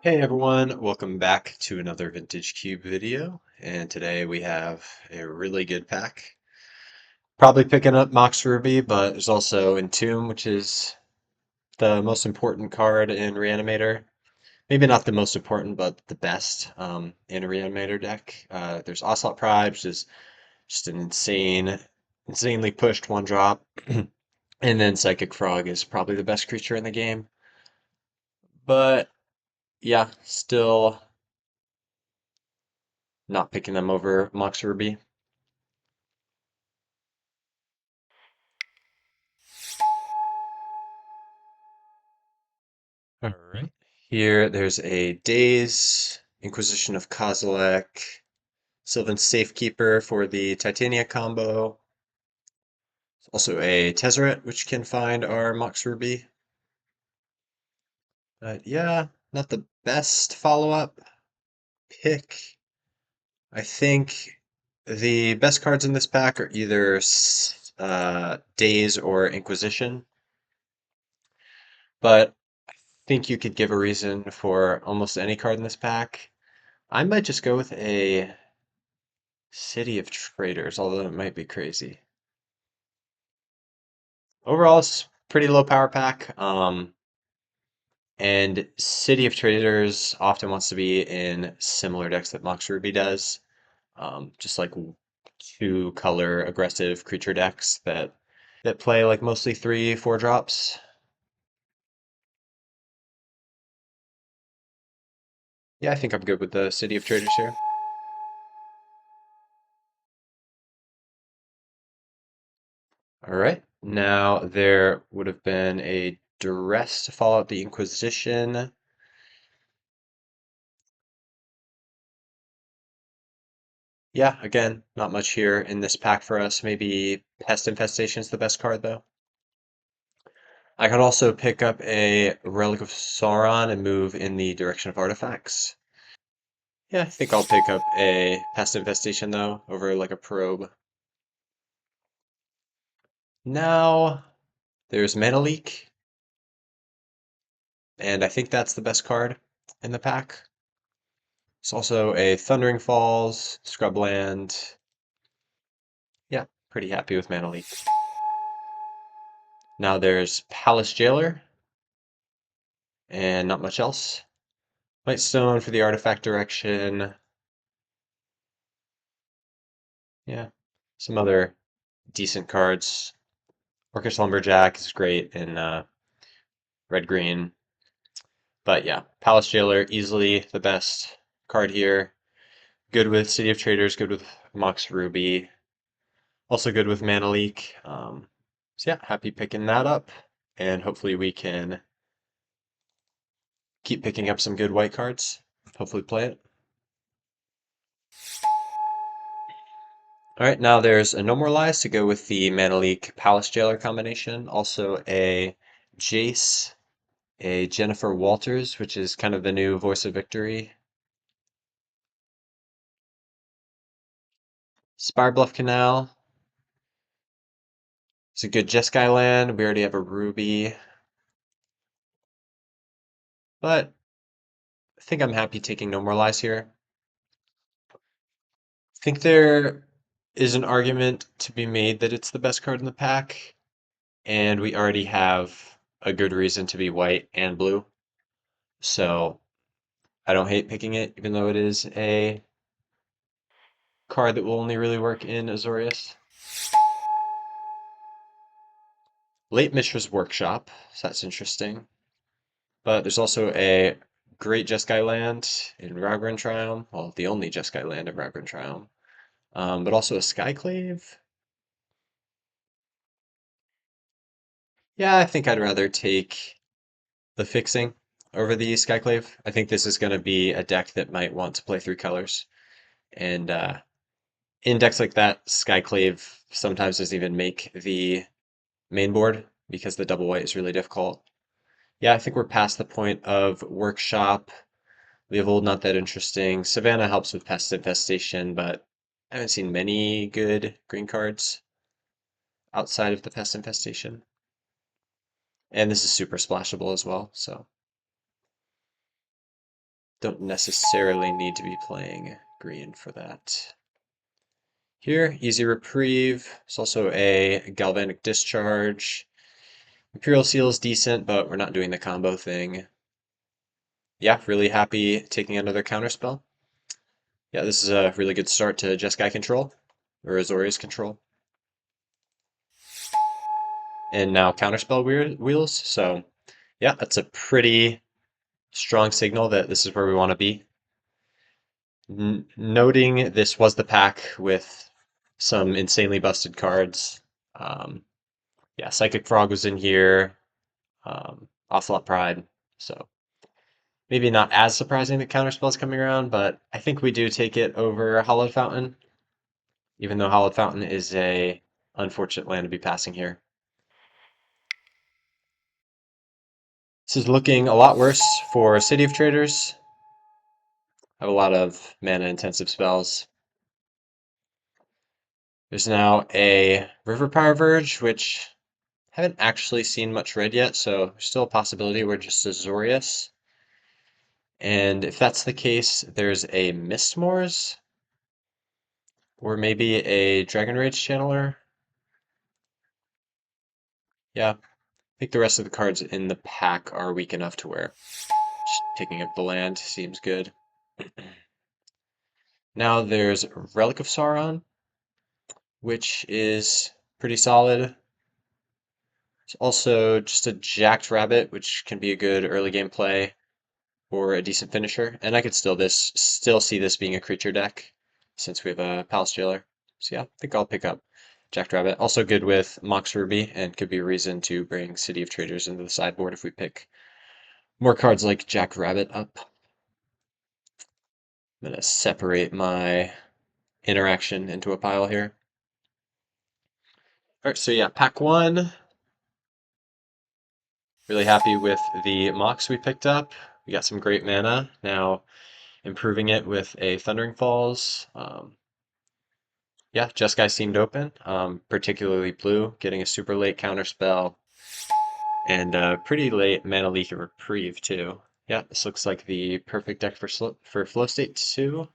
Hey everyone, welcome back to another Vintage Cube video. And today we have a really good pack. Probably picking up Mox Ruby, but there's also Entomb, which is the most important card in Reanimator. Maybe not the most important, but the best in a Reanimator deck. There's Ocelot Pride, which is just an insanely pushed one drop. And then Psychic Frog is probably the best creature in the game. But yeah, still not picking them over Mox Ruby. All right. Here, there's a Days, Inquisition of Kozilek, Sylvan Safekeeper for the Titania combo. Also a Tezzeret, which can find our Mox Ruby. But yeah, not the best follow-up pick. I think the best cards in this pack are either Days or Inquisition. But I think you could give a reason for almost any card in this pack. I might just go with a City of Traders, although it might be crazy. Overall, it's pretty low power pack. And City of Traders often wants to be in similar decks that Mox Ruby does. Just like two color aggressive creature decks that play like mostly 3, 4 drops. Yeah, I think I'm good with the City of Traders here. All right. Now there would have been a duress to follow up the Inquisition. Yeah, again, not much here in this pack for us. Maybe Pest Infestation is the best card, though. I could also pick up a Relic of Sauron and move in the direction of artifacts. Yeah, I think I'll pick up a Pest Infestation, though, over like a Probe. Now, there's Mana Leak, and I think that's the best card in the pack. It's also a Thundering Falls, Scrubland. Yeah, pretty happy with Mana Leak. Now there's Palace Jailer, and not much else. White Stone for the artifact direction. Yeah, some other decent cards. Orcish Lumberjack is great in red green. But yeah, Palace Jailer, easily the best card here. Good with City of Traders, good with Mox Ruby. Also good with Mana Leak. So yeah, happy picking that up. And hopefully we can keep picking up some good white cards. Hopefully play it. All right, now there's a No More Lies to go with the Mana Leak Palace Jailer combination. Also a Jace, a Jennifer Walters, which is kind of the new Voice of Victory. Spirebluff Canal. It's a good Jeskai land. We already have a Ruby. But I think I'm happy taking No More Lies here. I think there is an argument to be made that it's the best card in the pack, and we already have a good reason to be white and blue. So I don't hate picking it, even though it is a card that will only really work in Azorius. Late Mishra's Workshop, so that's interesting. But there's also a great Jeskai land in Ragran Triumph. Well, the only Jeskai land in Ragran Triumph. But also a Skyclave. Yeah, I think I'd rather take the fixing over the Skyclave. I think this is going to be a deck that might want to play 3 colors. And in decks like that, Skyclave sometimes doesn't even make the main board because the double white is really difficult. Yeah, I think we're past the point of Workshop. Leovold, not that interesting. Savannah helps with Pest Infestation, but I haven't seen many good green cards outside of the Pest Infestation. And this is super splashable as well, so. Don't necessarily need to be playing green for that. Here, easy reprieve. It's also a galvanic discharge. Imperial Seal is decent, but we're not doing the combo thing. Yeah, really happy taking another counterspell. Yeah, this is a really good start to Jeskai control, or Azorius control. And now counterspell wheels, so yeah, that's a pretty strong signal that this is where we want to be. Noting this was the pack with some insanely busted cards. Yeah, Psychic Frog was in here, Ocelot Pride, so maybe not as surprising that Counterspell's coming around, but I think we do take it over Hallowed Fountain, even though Hallowed Fountain is a unfortunate land to be passing here. This is looking a lot worse for City of Traders. Have a lot of mana intensive spells. There's now a River Power Verge, which haven't actually seen much red yet, so there's still a possibility we're just Azorius. And if that's the case, there's a Mistmoors, or maybe a Dragon Rage Channeler. Yeah, I think the rest of the cards in the pack are weak enough to where just picking up the land seems good. Now there's Relic of Sauron, which is pretty solid. There's also just a Jacked Rabbit, which can be a good early game play or a decent finisher. And I could still see this being a creature deck since we have a Palace Jailer. So yeah, I think I'll pick up Jacked Rabbit. Also good with Mox Ruby and could be a reason to bring City of Traders into the sideboard if we pick more cards like Jack Rabbit up. I'm gonna separate my interaction into a pile here. All right, so yeah, pack one. Really happy with the Mox we picked up. We got some great mana. Now improving it with a Thundering Falls. Yeah, Jeskai seemed open, particularly blue, getting a super late counter spell and pretty late mana leak and reprieve too. Yeah, this looks like the perfect deck for flow state 2.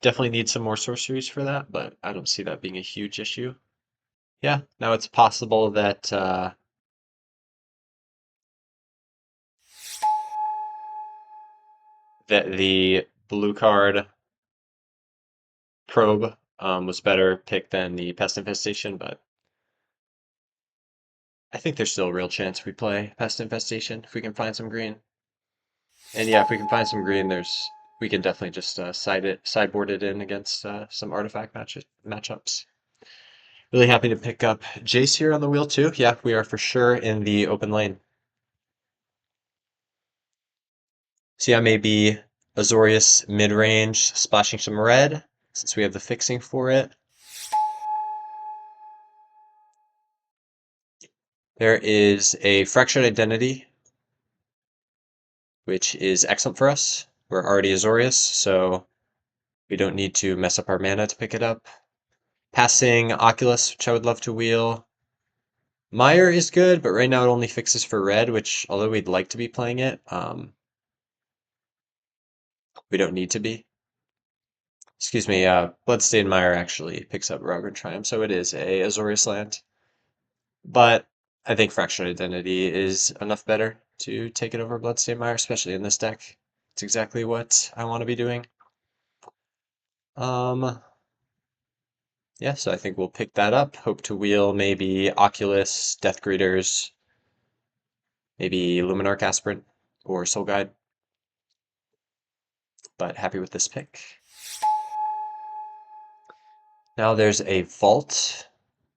Definitely need some more sorceries for that, but I don't see that being a huge issue. Yeah, now it's possible that the blue card probe was better picked than the pest infestation, but I think there's still a real chance we play pest infestation if we can find some green. And yeah, if we can find some green, we can definitely just sideboard it in against some artifact matchups. Really happy to pick up Jace here on the wheel too. Yeah, we are for sure in the open lane. So yeah, maybe Azorius mid-range, splashing some red, since we have the fixing for it. There is a Fractured Identity, which is excellent for us. We're already Azorius, so we don't need to mess up our mana to pick it up. Passing Oculus, which I would love to wheel. Mire is good, but right now it only fixes for red, which, although we'd like to be playing it, we don't need to be. Excuse me, Bloodstained Mire actually picks up Rogan Triumph, so it is a Azorius land. But I think Fractured Identity is enough better to take it over Bloodstained Mire, especially in this deck. It's exactly what I want to be doing. Yeah, so I think we'll pick that up. Hope to wheel maybe Oculus, Death Greeters, maybe Luminarch Aspirant or Soul Guide. But happy with this pick. Now there's a Vault,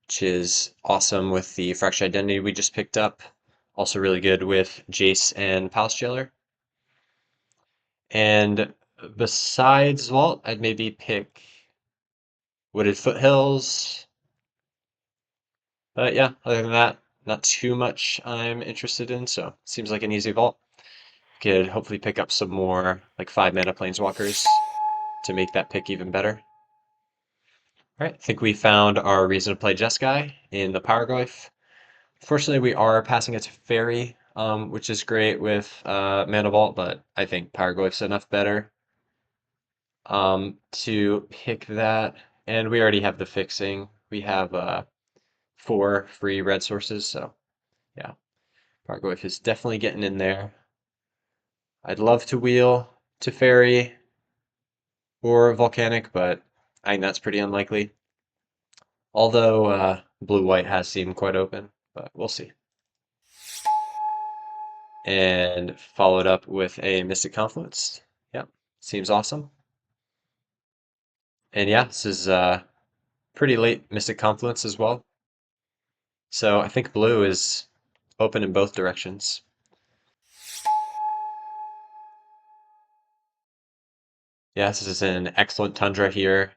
which is awesome with the Fractured Identity we just picked up. Also really good with Jace and Palace Jailer. And besides Vault, I'd maybe pick Wooded Foothills. But yeah, other than that, not too much I'm interested in, so seems like an easy Vault. Could hopefully pick up some more like 5-mana Planeswalkers to make that pick even better. All right, I think we found our reason to play Jeskai in the Powerglyph. Fortunately, we are passing its Fairy. which is great with Mana Vault, but I think Pyroglyph's enough better to pick that. And we already have the fixing. We have 4 free red sources, so yeah, Pyroglyph is definitely getting in there. I'd love to wheel to Fairy or Volcanic, but I think that's pretty unlikely. Although blue-white has seemed quite open, but we'll see. And followed up with a Mystic Confluence. Yep, seems awesome. And yeah, this is pretty late Mystic Confluence as well. So I think blue is open in both directions. Yeah, this is an excellent Tundra here.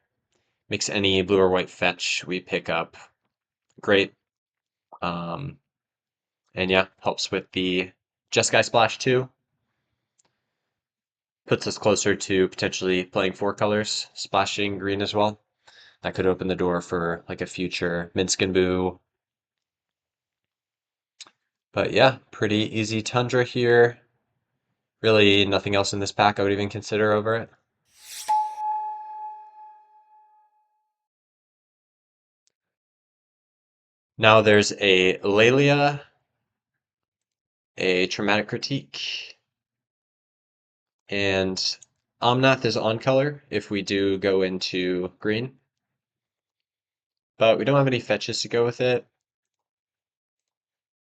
Makes any blue or white fetch we pick up great. Um, and yeah, helps with the Jeskai splash too. Puts us closer to potentially playing 4 colors, splashing green as well. That could open the door for like a future Minskin Boo. But yeah, pretty easy Tundra here. Really nothing else in this pack I would even consider over it. Now there's a Lelia, a Traumatic Critique, and Omnath is on color if we do go into green. But we don't have any fetches to go with it.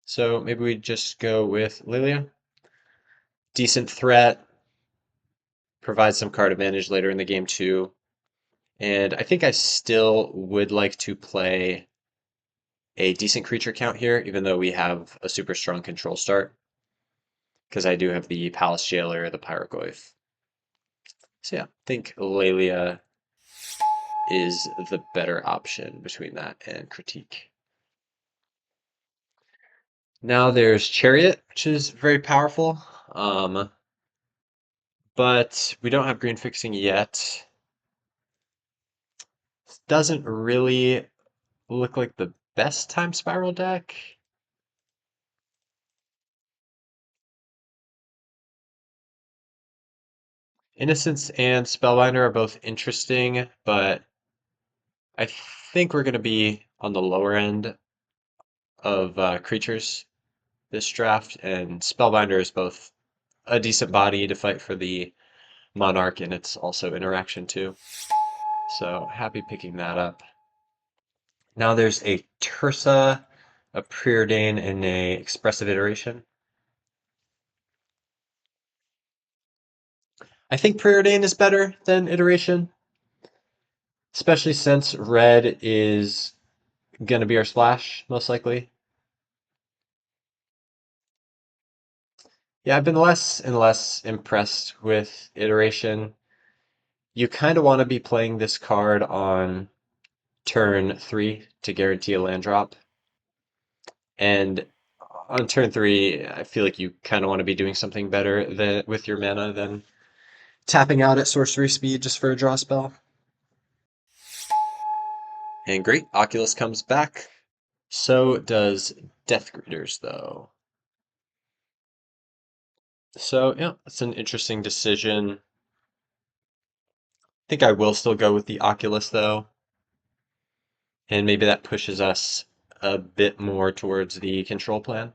So maybe we just go with Lilia. Decent threat, provides some card advantage later in the game too. And I think I still would like to play a decent creature count here, even though we have a super strong control start. Because I do have the Palace Jailer, the Pyroglyph. So yeah, I think Lelia is the better option between that and Critique. Now there's Chariot, which is very powerful, but we don't have green fixing yet. Doesn't really look like the best time spiral deck. Innocence and Spellbinder are both interesting, but I think we're going to be on the lower end of creatures this draft, and Spellbinder is both a decent body to fight for the Monarch, and it's also interaction too. So happy picking that up. Now there's a Tersa, a Preordain, and a Expressive Iteration. I think Preordain is better than Iteration, especially since red is going to be our splash, most likely. Yeah, I've been less and less impressed with Iteration. You kind of want to be playing this card on turn 3 to guarantee a land drop. And on turn 3, I feel like you kind of want to be doing something better with your mana than tapping out at sorcery speed just for a draw spell. And great, Oculus comes back. So does Death Greeters, though. So, yeah, it's an interesting decision. I think I will still go with the Oculus, though. And maybe that pushes us a bit more towards the control plan.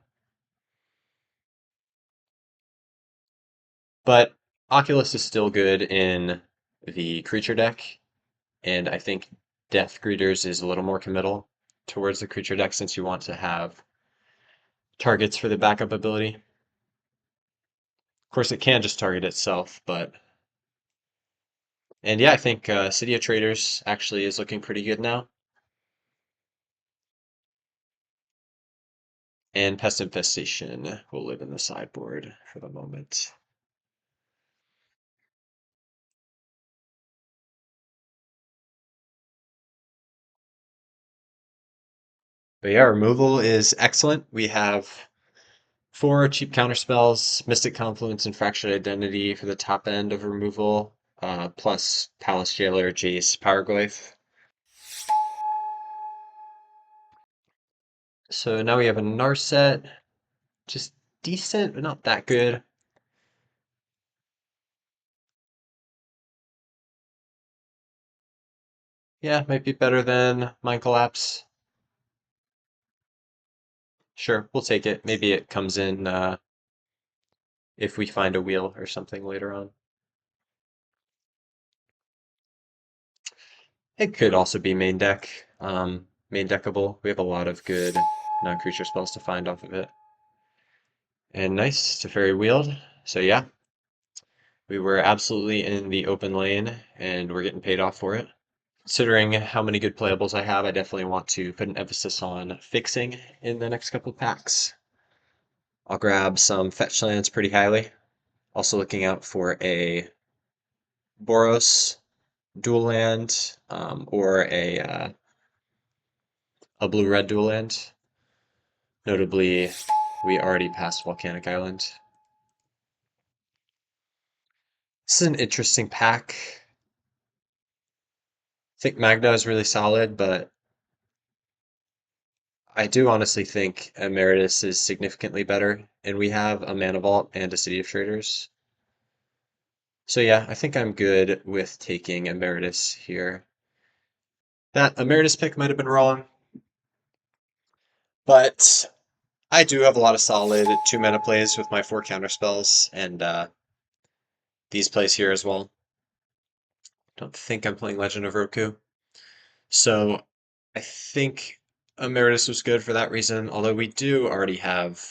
But Oculus is still good in the creature deck, and I think Death Greeters is a little more committal towards the creature deck since you want to have targets for the backup ability. Of course, it can just target itself, but. And yeah, I think City of Traders actually is looking pretty good now. And Pest Infestation will live in the sideboard for the moment. But yeah, removal is excellent. We have 4 cheap counter spells, Mystic Confluence and Fractured Identity for the top end of removal, plus Palace Jailer, Jace, Pyroglyph. So now we have a Narset, just decent, but not that good. Yeah, might be better than Mind Collapse. Sure, we'll take it. Maybe it comes in if we find a wheel or something later on. It could also be main deck. Main deckable. We have a lot of good non-creature spells to find off of it. And nice to fairy wield. So yeah, we were absolutely in the open lane and we're getting paid off for it. Considering how many good playables I have, I definitely want to put an emphasis on fixing in the next couple packs. I'll grab some fetch lands pretty highly. Also looking out for a Boros dual land or a blue-red dual land. Notably, we already passed Volcanic Island. This is an interesting pack. I think Magna is really solid, but I do honestly think Emeritus is significantly better, and we have a Mana Vault and a City of Traders. So yeah, I think I'm good with taking Emeritus here. That Emeritus pick might have been wrong, but I do have a lot of solid 2 mana plays with my 4 counter spells, and these plays here as well. Don't think I'm playing Legend of Roku. So I think Emeritus was good for that reason, although we do already have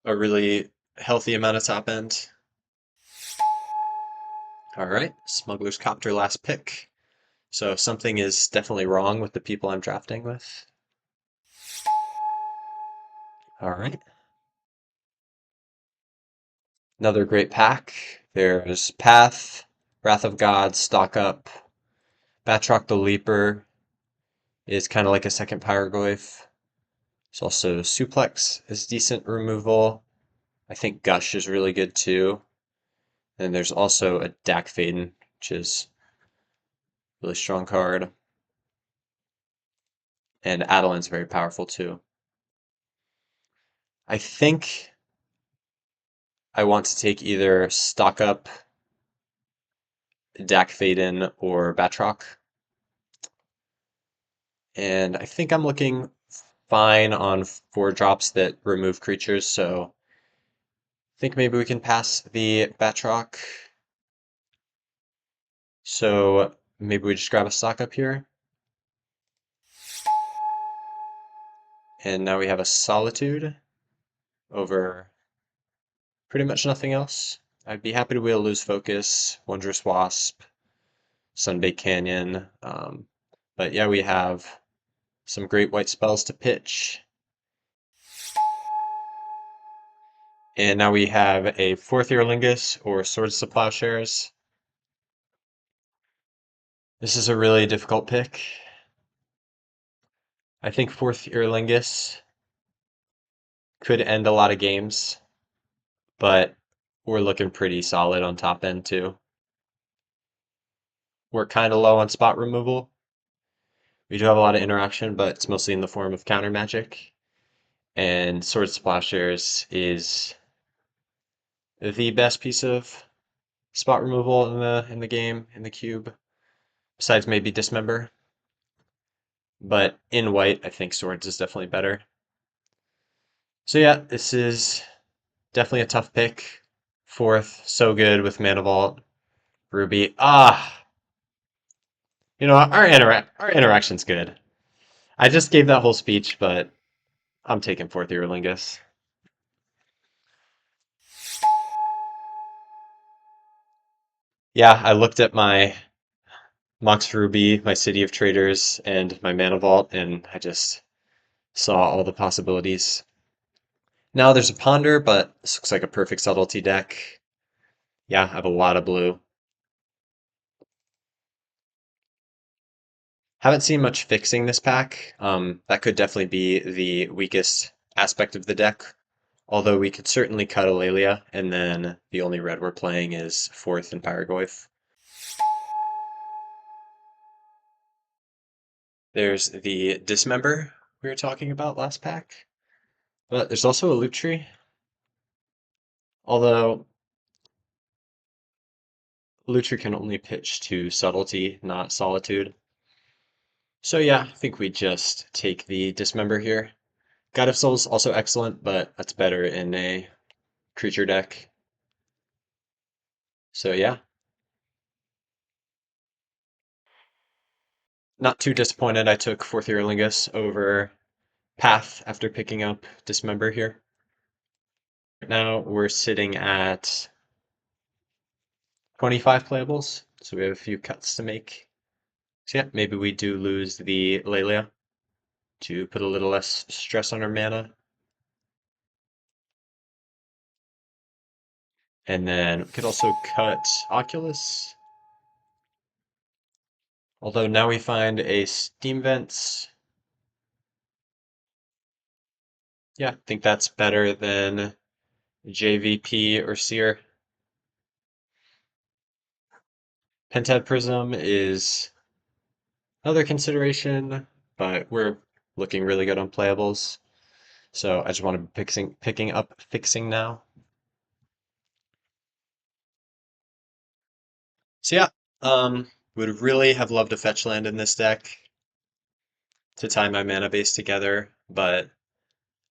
a really healthy amount of top end. All right, Smuggler's Copter last pick. So something is definitely wrong with the people I'm drafting with. All right. Another great pack. There's Path, Wrath of God, Stock Up, Batroc the Leaper is kind of like a second Pyroglyph. There's also Suplex is decent removal. I think Gush is really good too. And there's also a Dak Faden, which is a really strong card. And Adelin's very powerful too. I think I want to take either Stock Up, Dak Faden, or Batroc. And I think I'm looking fine on 4 drops that remove creatures, so I think maybe we can pass the Batroc. So maybe we just grab a stock up here. And now we have a Solitude over pretty much nothing else. I'd be happy to wheel Lose Focus, Wondrous Wasp, Sunbaked Canyon. But yeah, we have some great white spells to pitch. And now we have a fourth Earlingus or Swords to Plowshares. This is a really difficult pick. I think fourth Earlingus could end a lot of games, but we're looking pretty solid on top end too. We're kind of low on spot removal. We do have a lot of interaction, but it's mostly in the form of counter magic. And Sword Splashers is the best piece of spot removal in the game, in the cube, besides maybe Dismember. But in white, I think Swords is definitely better. So yeah, this is definitely a tough pick. Fourth, so good with Mana Vault. Ruby. Our interaction's good. I just gave that whole speech, but I'm taking fourth Earlingus. Yeah, I looked at my Mox Ruby, my City of Traders, and my Mana Vault, and I just saw all the possibilities. Now there's a Ponder, but this looks like a perfect subtlety deck. Yeah, I have a lot of blue. Haven't seen much fixing this pack. That could definitely be the weakest aspect of the deck. Although we could certainly cut Aurelia, and then the only red we're playing is fourth and Pyrogoyf. There's the Dismember we were talking about last pack. But there's also a loop tree, although loop tree can only pitch to subtlety, not solitude. So yeah, I think we just take the dismember here. God of Souls also excellent, but that's better in a creature deck. So yeah, not too disappointed I took Fourth Earlingus over Path after picking up Dismember here. Now we're sitting at 25 playables, so we have a few cuts to make. So yeah, maybe we do lose the Lelia to put a little less stress on our mana. And then we could also cut Oculus. Although now we find a Steam Vents. Yeah, I think that's better than JVP or Seer. Pentad Prism is another consideration, but we're looking really good on playables. So I just want to be picking up fixing now. So yeah, would really have loved a fetch land in this deck to tie my mana base together, but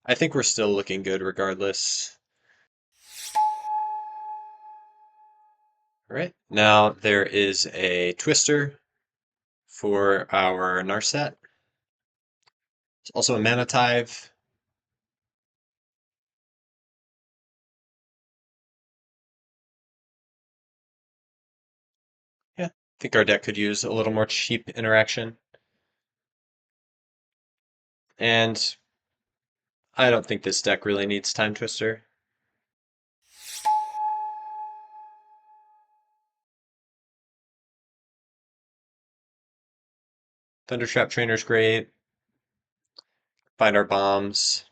I think we're still looking good regardless. All right, now there is a Twister for our Narset. It's also a Mana Tithe. Yeah, I think our deck could use a little more cheap interaction. And I don't think this deck really needs Time Twister. Thundertrap Trainer's great. Find our bombs.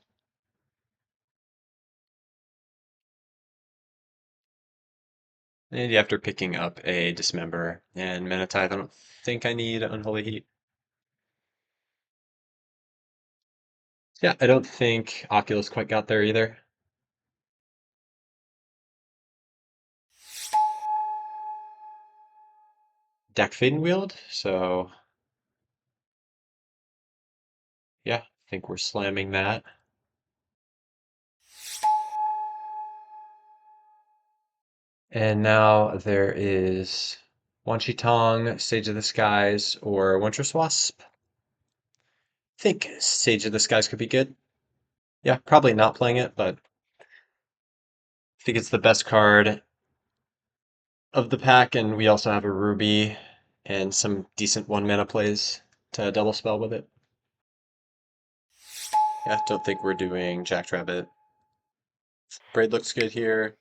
And after picking up a Dismember and Mana Tithe, I don't think I need Unholy Heat. Yeah, I don't think Oculus quite got there either. Deck Fade and Wield, so yeah, I think we're slamming that. And now there is Wan Shi Tong, Sage of the Skies, or Winter's Wasp. I think Sage of the Skies could be good. Yeah, probably not playing it, but I think it's the best card of the pack, and we also have a Ruby and some decent one mana plays to double spell with it. Yeah, don't think we're doing Jackrabbit. Braid looks good here.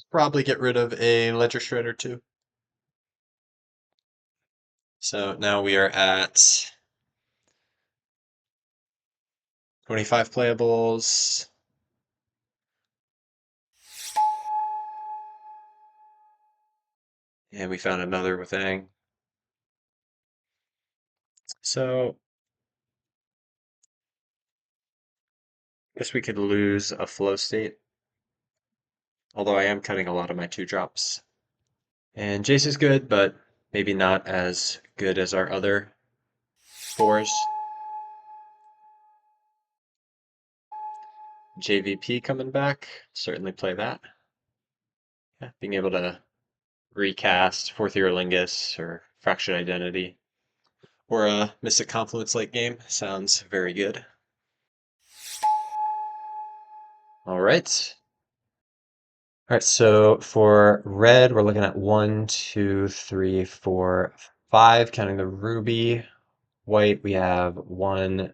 Probably get rid of a Ledger Shredder too. So now we are at 25 playables. And we found another with Aang. So I guess we could lose a flow state. Although I am cutting a lot of my 2-drops. And Jace is good, but maybe not as good as our other 4s. JVP coming back. Certainly play that. Yeah, being able to recast Fourth Year Lingus or Fractured Identity or a Mystic Confluence late game sounds very good. All right. All right, so for red, we're looking at 1, 2, 3, 4, 5, counting the ruby. White, we have 1,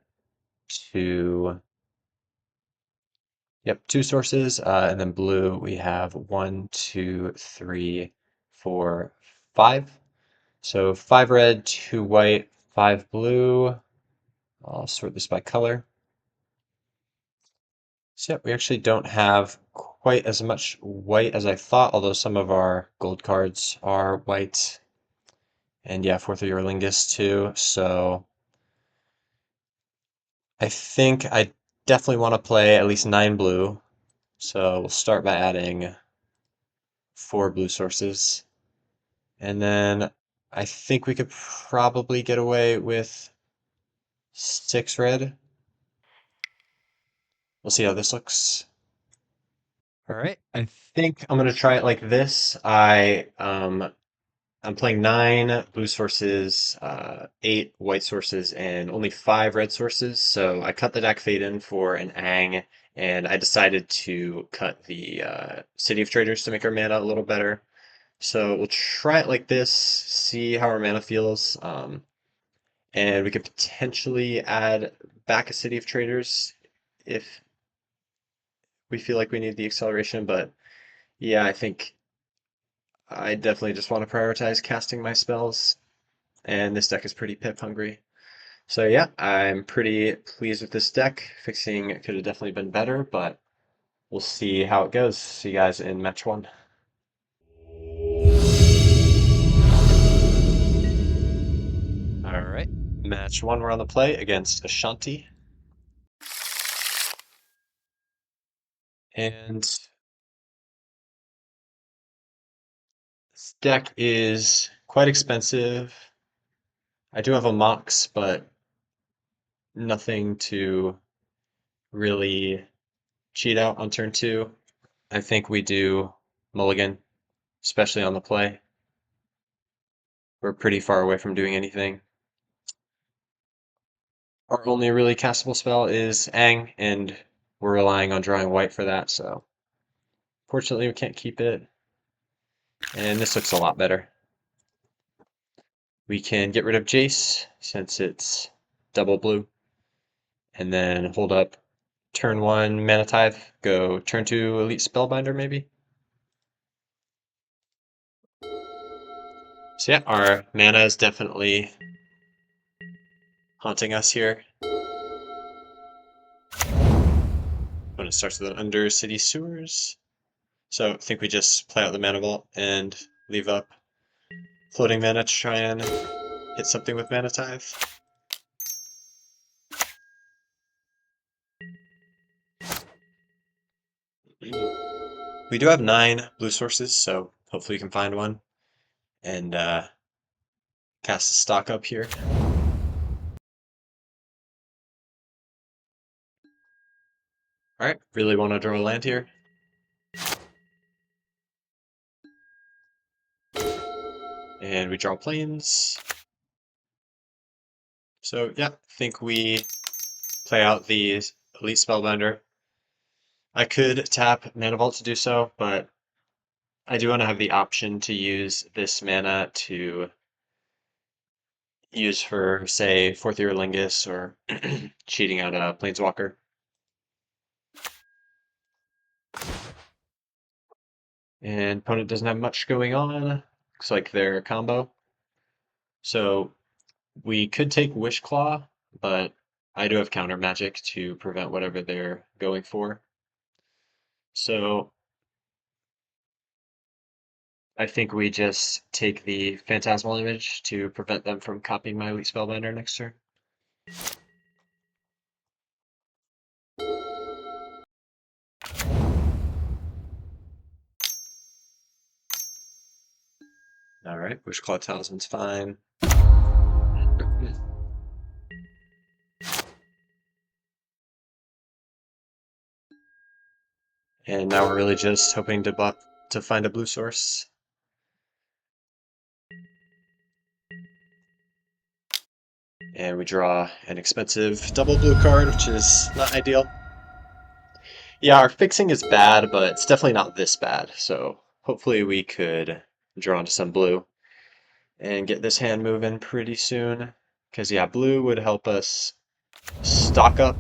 2, yep, 2 sources. And then blue, we have 1, 2, 3, 4, 5. So 5 red, 2 white, 5 blue. I'll sort this by color. So yeah, we actually don't have quite as much white as I thought, although some of our gold cards are white. And yeah, Fourth of Your Lingus too. So I think I definitely want to play at least 9 blue. So we'll start by adding 4 blue sources. And then I think we could probably get away with 6 red. We'll see how this looks. All right, I think I'm gonna try it like this. I'm playing 9 blue sources, 8 white sources, and only 5 red sources. So I cut the deck fade in for an Ang, and I decided to cut the City of Traders to make our mana a little better. So we'll try it like this, see how our mana feels, and we could potentially add back a City of Traders if we feel like we need the acceleration. But yeah, I think I definitely just want to prioritize casting my spells, and this deck is pretty pip hungry. So yeah, I'm pretty pleased with this deck. Fixing could have definitely been better, but we'll see how it goes. See you guys in match one. All right, match one, we're on the play against Ashanti. And this deck is quite expensive. I do have a Mox, but nothing to really cheat out on turn two. I think we do mulligan, especially on the play. We're pretty far away from doing anything. Our only really castable spell is Ang, and we're relying on drawing white for that, so fortunately we can't keep it. And this looks a lot better. We can get rid of Jace since it's double blue, and then hold up turn one Mana Tithe, go turn two Elite Spellbinder maybe. So yeah, our mana is definitely haunting us here. When it starts with an Undercity Sewers. So I think we just play out the Mana Vault and leave up floating mana to try and hit something with Mana Tithe. We do have 9 blue sources, so hopefully we can find one and cast a stock up here. Alright, really want to draw a land here. And we draw planes. So yeah, I think we play out the Elite Spellbinder. I could tap Mana Vault to do so, but I do want to have the option to use this mana to use for, say, Fourth Year Lingus or cheating out a Planeswalker. And opponent doesn't have much going on. Looks like they're a combo. So we could take Wish Claw, but I do have counter magic to prevent whatever they're going for. So I think we just take the Phantasmal Image to prevent them from copying my Elite Spellbinder next turn. Alright, Wish Claw Talisman's fine. And now we're really just hoping to find a blue source. And we draw an expensive double blue card, which is not ideal. Yeah, our fixing is bad, but it's definitely not this bad. So hopefully we could draw into some blue and get this hand moving pretty soon. Because yeah, blue would help us stock up,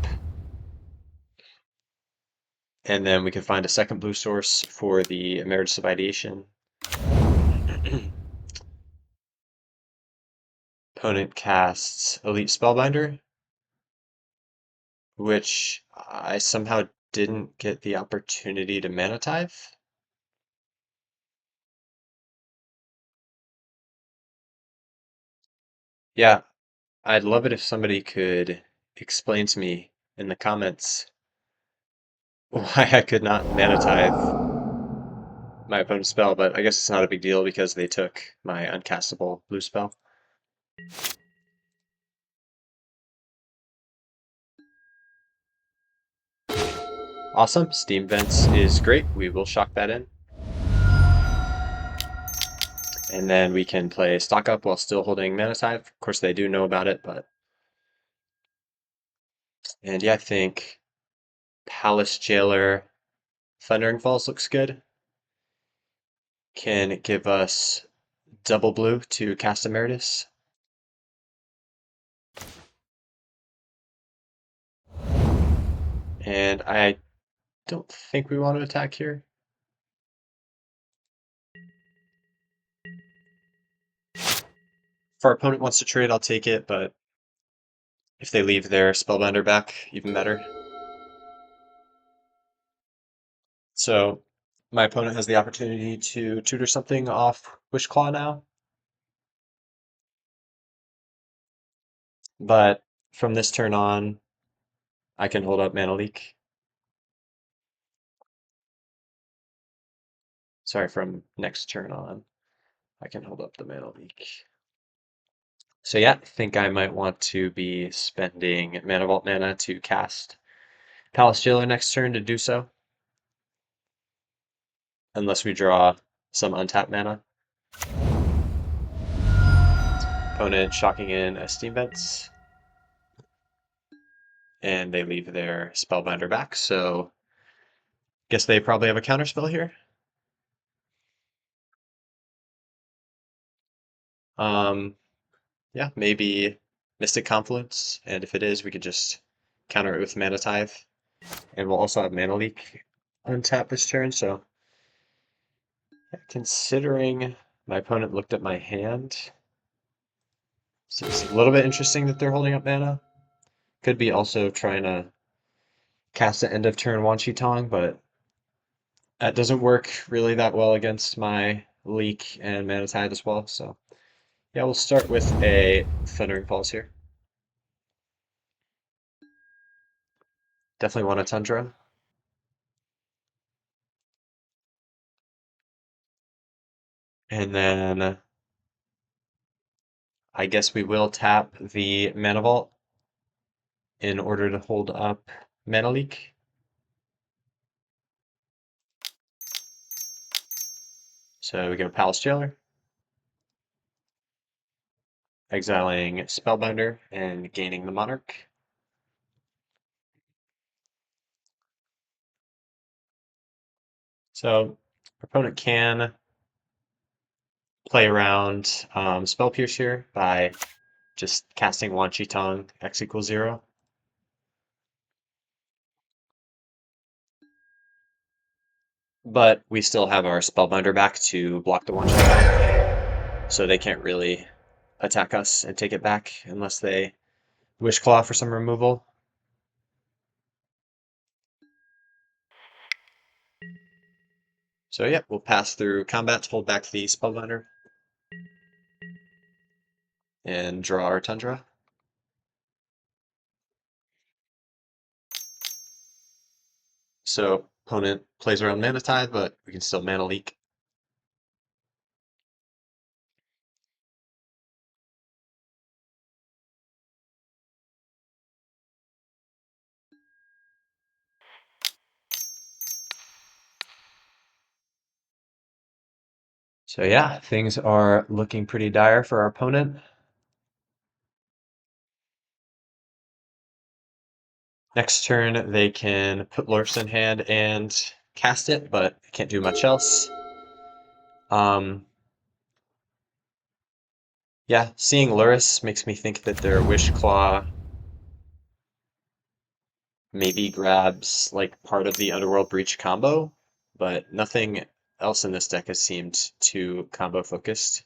and then we can find a second blue source for the Emeritus of Ideation. Opponent casts Elite Spellbinder, which I somehow didn't get the opportunity to Mana Tithe. Yeah, I'd love it if somebody could explain to me in the comments why I could not mana tithe my opponent's spell, but I guess it's not a big deal because they took my uncastable blue spell. Awesome. Steam Vents is great. We will shock that in. And then we can play Stock Up while still holding Mana Tithe. Of course, they do know about it, but... And yeah, I think Palace Jailer Thundering Falls looks good. Can give us double blue to cast Emeritus. And I don't think we want to attack here. If our opponent wants to trade, I'll take it, but if they leave their Spellbinder back, even better. So my opponent has the opportunity to tutor something off Wishclaw now. But from this turn on, I can hold up Mana Leak. Sorry, from next turn on, I can hold up the Mana Leak. So yeah, I think I might want to be spending Mana Vault mana to cast Palace Jailer next turn to do so. Unless we draw some untapped mana. Opponent shocking in a Steam Vents. And they leave their Spellbinder back, so guess they probably have a counterspell here. Yeah, maybe Mystic Confluence, and if it is, we could just counter it with Mana Tithe. And we'll also have Mana Leak untapped this turn, so considering my opponent looked at my hand, so it's a little bit interesting that they're holding up mana. Could be also trying to cast an end of turn Wan Shi Tong, but that doesn't work really that well against my Leak and Mana Tithe as well, so yeah, we'll start with a Thundering Falls here. Definitely want a Tundra. And then I guess we will tap the Mana Vault in order to hold up Mana Leak. So we go Palace Jailer, exiling Spellbinder and gaining the Monarch. So opponent can play around Spell Pierce here by just casting Wan Shi Tong x equals 0. But we still have our Spellbinder back to block the Wan Shi Tong, so they can't really attack us and take it back unless they Wishclaw for some removal. So yeah, we'll pass through combat to hold back the Spellbinder and draw our Tundra. So opponent plays around Mana Tithe, but we can still Mana Leak. So yeah, things are looking pretty dire for our opponent. Next turn, they can put Lurks in hand and cast it, but can't do much else. Yeah, seeing Lurrus makes me think that their Wishclaw maybe grabs like part of the Underworld Breach combo, but nothing else in this deck has seemed too combo focused.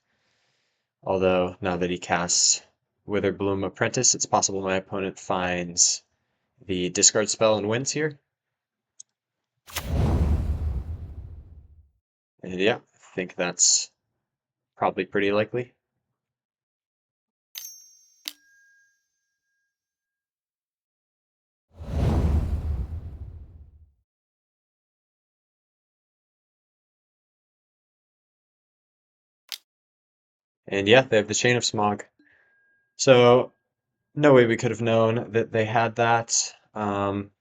Although now that he casts Witherbloom Apprentice, it's possible my opponent finds the discard spell and wins here. And yeah, I think that's probably pretty likely. And yeah, they have the Chain of Smog. So no way we could have known that they had that. Definitely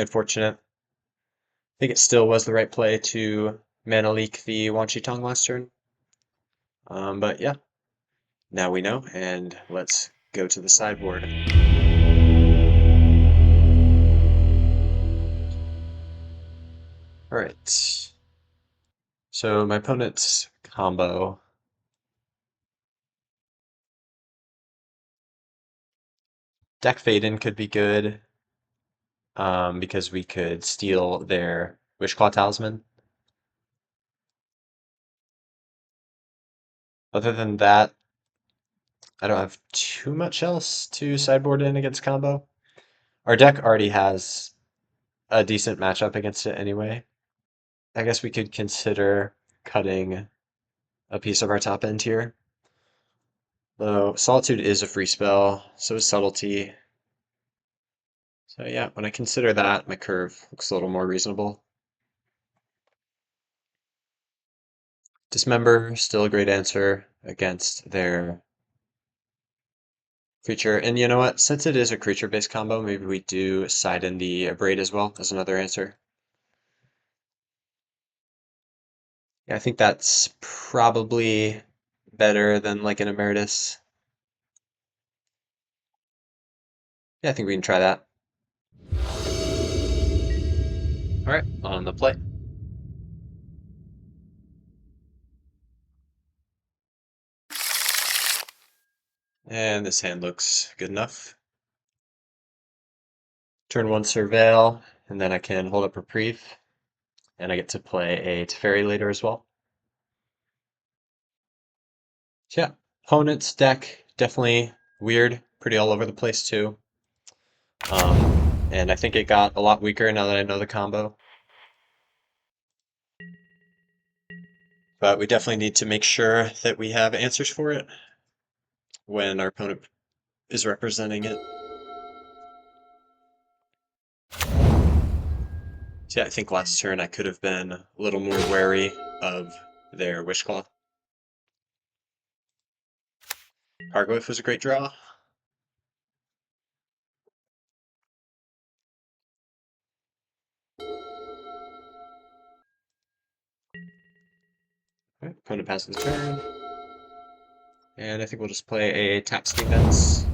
unfortunate. I think it still was the right play to mana leak the Wan Shi Tong last turn. But yeah, now we know, and let's go to the sideboard. All right. So my opponent's combo. Deck Fade-In could be good, because we could steal their Wishclaw Talisman. Other than that, I don't have too much else to sideboard in against combo. Our deck already has a decent matchup against it anyway. I guess we could consider cutting a piece of our top end here. Though Solitude is a free spell, so is Subtlety. So yeah, when I consider that, my curve looks a little more reasonable. Dismember, still a great answer against their creature. And you know what? Since it is a creature-based combo, maybe we do side in the Abrade as well as another answer. Yeah, I think that's probably better than like an Emeritus. Yeah, I think we can try that. All right, on the play. And this hand looks good enough. Turn one Surveil, and then I can hold up Reprieve, and I get to play a Teferi later as well. So yeah, opponent's deck, definitely weird, pretty all over the place too. And I think it got a lot weaker now that I know the combo. But we definitely need to make sure that we have answers for it when our opponent is representing it. So yeah, I think last turn I could have been a little more wary of their Wishclaw. Argwyf was a great draw. Right, opponent passes the turn. And I think we'll just play a tap Steam Vents.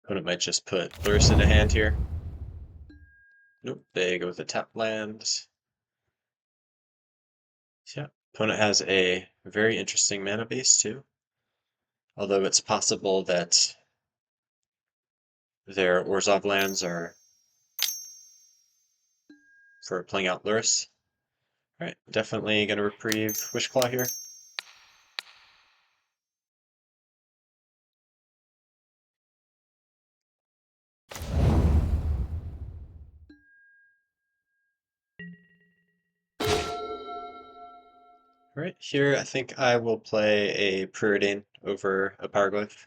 Opponent might just put Lurrus in a hand here. Nope, they go with the tap land. So yeah, opponent has a very interesting mana base too. Although it's possible that their Orzhov lands are for playing out Lurrus. Alright, definitely gonna reprieve Wishclaw here. Alright, here I think I will play a Preordain over a Powerglyph.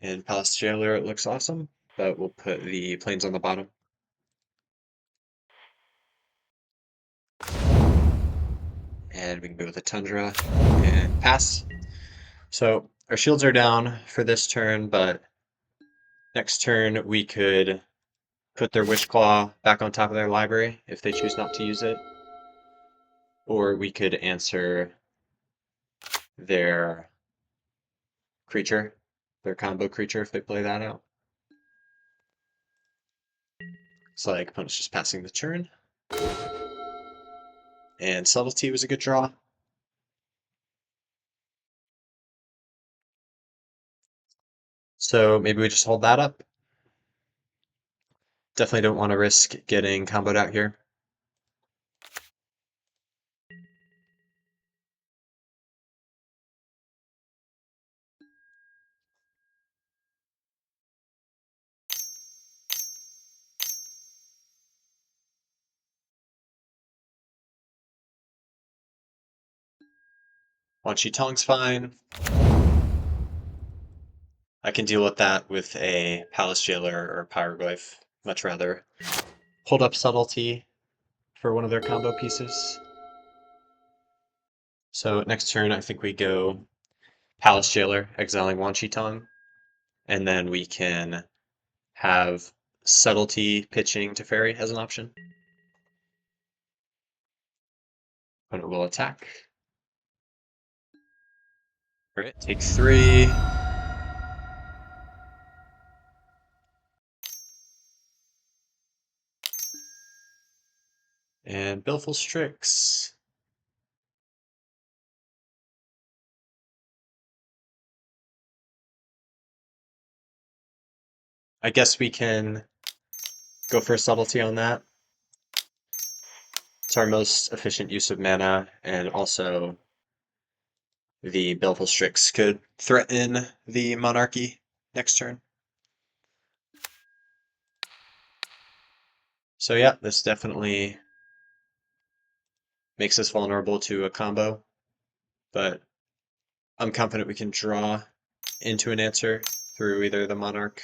And Palace Jailer, it looks awesome, but we'll put the planes on the bottom. And we can go with a Tundra and pass. So our shields are down for this turn, but next turn we could put their Wishclaw back on top of their library if they choose not to use it. Or we could answer their creature, their combo creature if they play that out. It's like opponent's just passing the turn. And Subtlety was a good draw. So maybe we just hold that up. Definitely don't want to risk getting comboed out here. Wan Shi Tong's fine. I can deal with that with a Palace Jailer or Pyroglyph. Much rather hold up Subtlety for one of their combo pieces. So next turn, I think we go Palace Jailer, exiling Wan Shi Tong, and then we can have Subtlety pitching to Fairy as an option. Opponent will attack. Alright, take 3. And Baleful Strix. I guess we can go for a Subtlety on that. It's our most efficient use of mana, and also the Baleful Strix could threaten the Monarchy next turn. So yeah, this definitely makes us vulnerable to a combo, but I'm confident we can draw into an answer through either the Monarch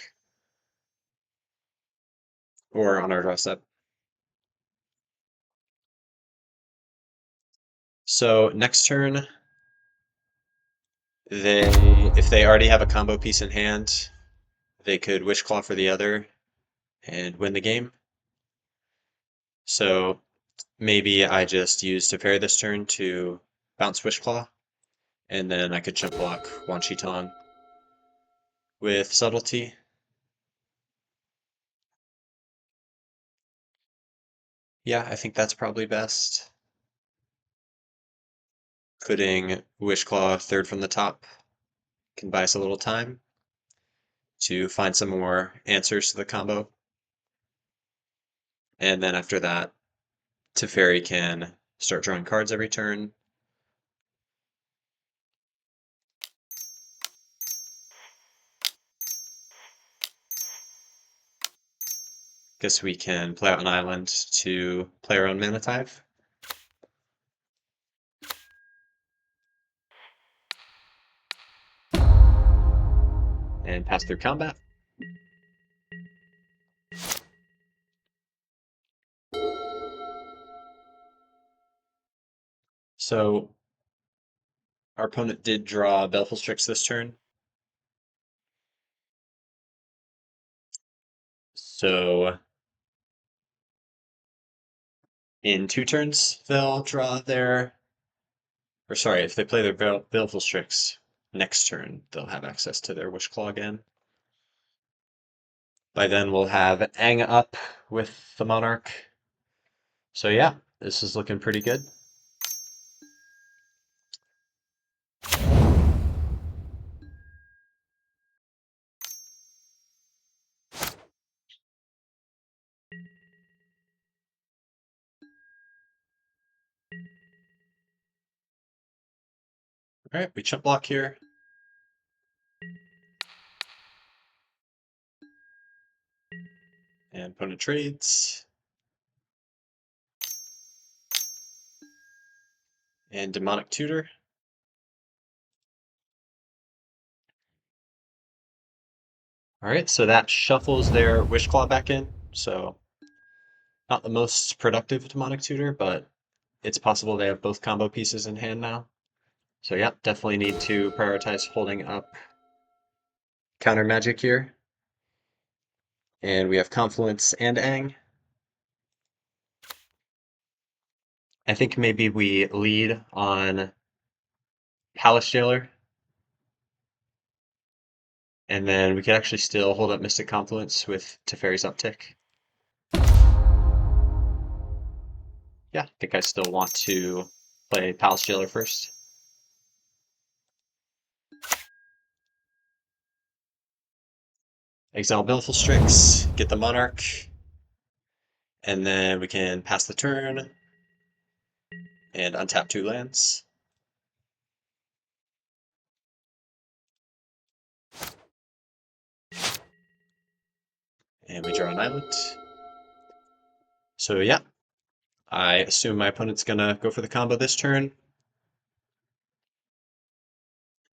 or on our draw step. So next turn, if they already have a combo piece in hand, they could Wishclaw for the other and win the game. So maybe I just use Teferi this turn to bounce Wishclaw, and then I could chump block Wan Shi Tong with Subtlety. Yeah, I think that's probably best. Putting Wishclaw third from the top can buy us a little time to find some more answers to the combo. And then after that, Teferi can start drawing cards every turn. Guess we can play out an island to play our own Mana Tithe. And pass through combat. So our opponent did draw Baleful Strix this turn. So in 2 turns, they'll draw their, or sorry, if they play their Baleful Strix next turn, they'll have access to their Wishclaw again. By then, we'll have Aang up with the Monarch. So yeah, this is looking pretty good. All right, we chump block here. And opponent trades. And Demonic Tutor. All right, so that shuffles their Wishclaw back in. So not the most productive Demonic Tutor, but it's possible they have both combo pieces in hand now. So yeah, definitely need to prioritize holding up counter magic here. And we have Confluence and Aang. I think maybe we lead on Palace Jailer. And then we could actually still hold up Mystic Confluence with Teferi's Uptick. Yeah, I think I still want to play Palace Jailer first. Exile Baleful Strix, get the Monarch, and then we can pass the turn and untap 2 lands. And we draw an island. So yeah, I assume my opponent's gonna go for the combo this turn.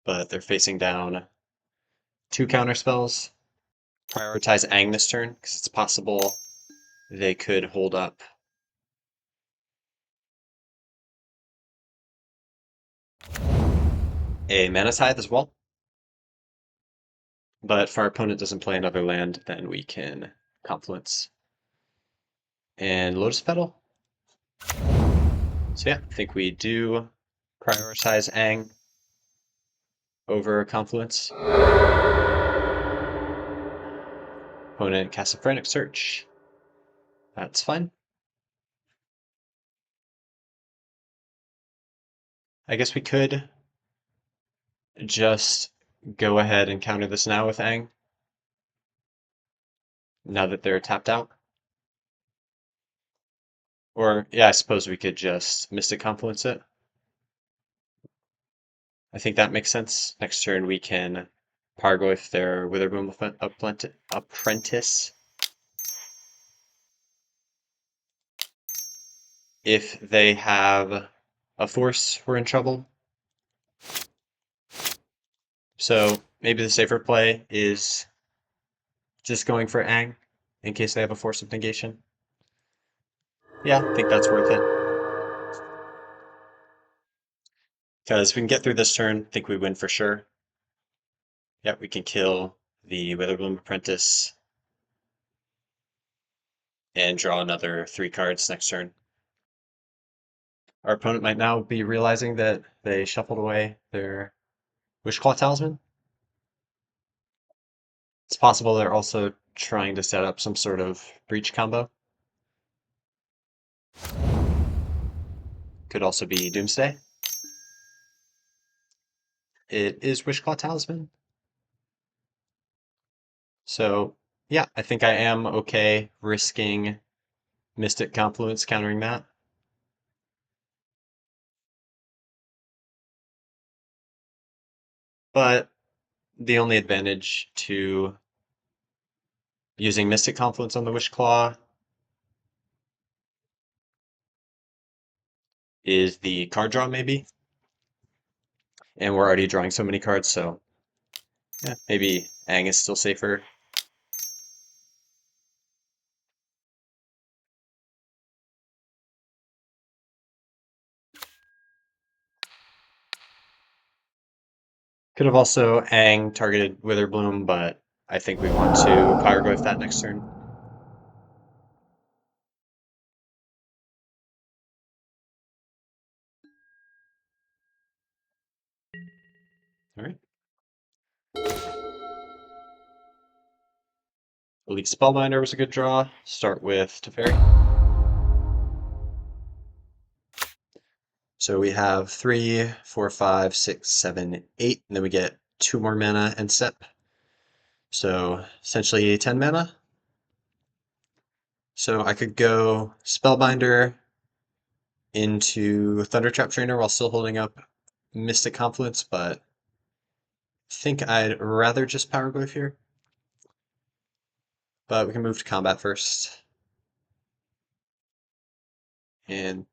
but they're facing down two counter spells. Prioritize Aang this turn because it's possible they could hold up a Mana Tithe as well. But if our opponent doesn't play another land, then we can Confluence and Lotus Petal. So yeah, I think we do prioritize Aang over Confluence. Opponent casts a Frantic Search. That's fine. I guess we could just go ahead and counter this now with Aang, now that they're tapped out. Or, yeah, I suppose we could just Mystic Confluence it. I think that makes sense. Next turn we can Pargoyf their Witherbloom Apprentice. If they have a force, we're in trouble. So maybe the safer play is just going for Aang in case they have a force of negation. Yeah, I think that's worth it. Because if we can get through this turn, I think we win for sure. Yeah, we can kill the Witherbloom Apprentice and draw another 3 cards next turn. Our opponent might now be realizing that they shuffled away their Wishclaw Talisman. It's possible they're also trying to set up some sort of breach combo. Could also be Doomsday. It is Wishclaw Talisman. So yeah, I think I am okay risking Mystic Confluence countering that. But the only advantage to using Mystic Confluence on the Wishclaw is the card draw, maybe. And we're already drawing so many cards, so yeah, maybe Aang is still safer. Could have also Aang targeted Witherbloom, but I think we want to Pyroglyph that next turn. All right. Elite Spellbinder was a good draw. Start with Teferi. So we have 3, 4, 5, 6, 7, 8, and then we get 2 more mana and step. So essentially 10 mana. So I could go Spellbinder into Thundertrap Trainer while still holding up Mystic Confluence, but I think I'd rather just Power Glaive here. But we can move to combat first. And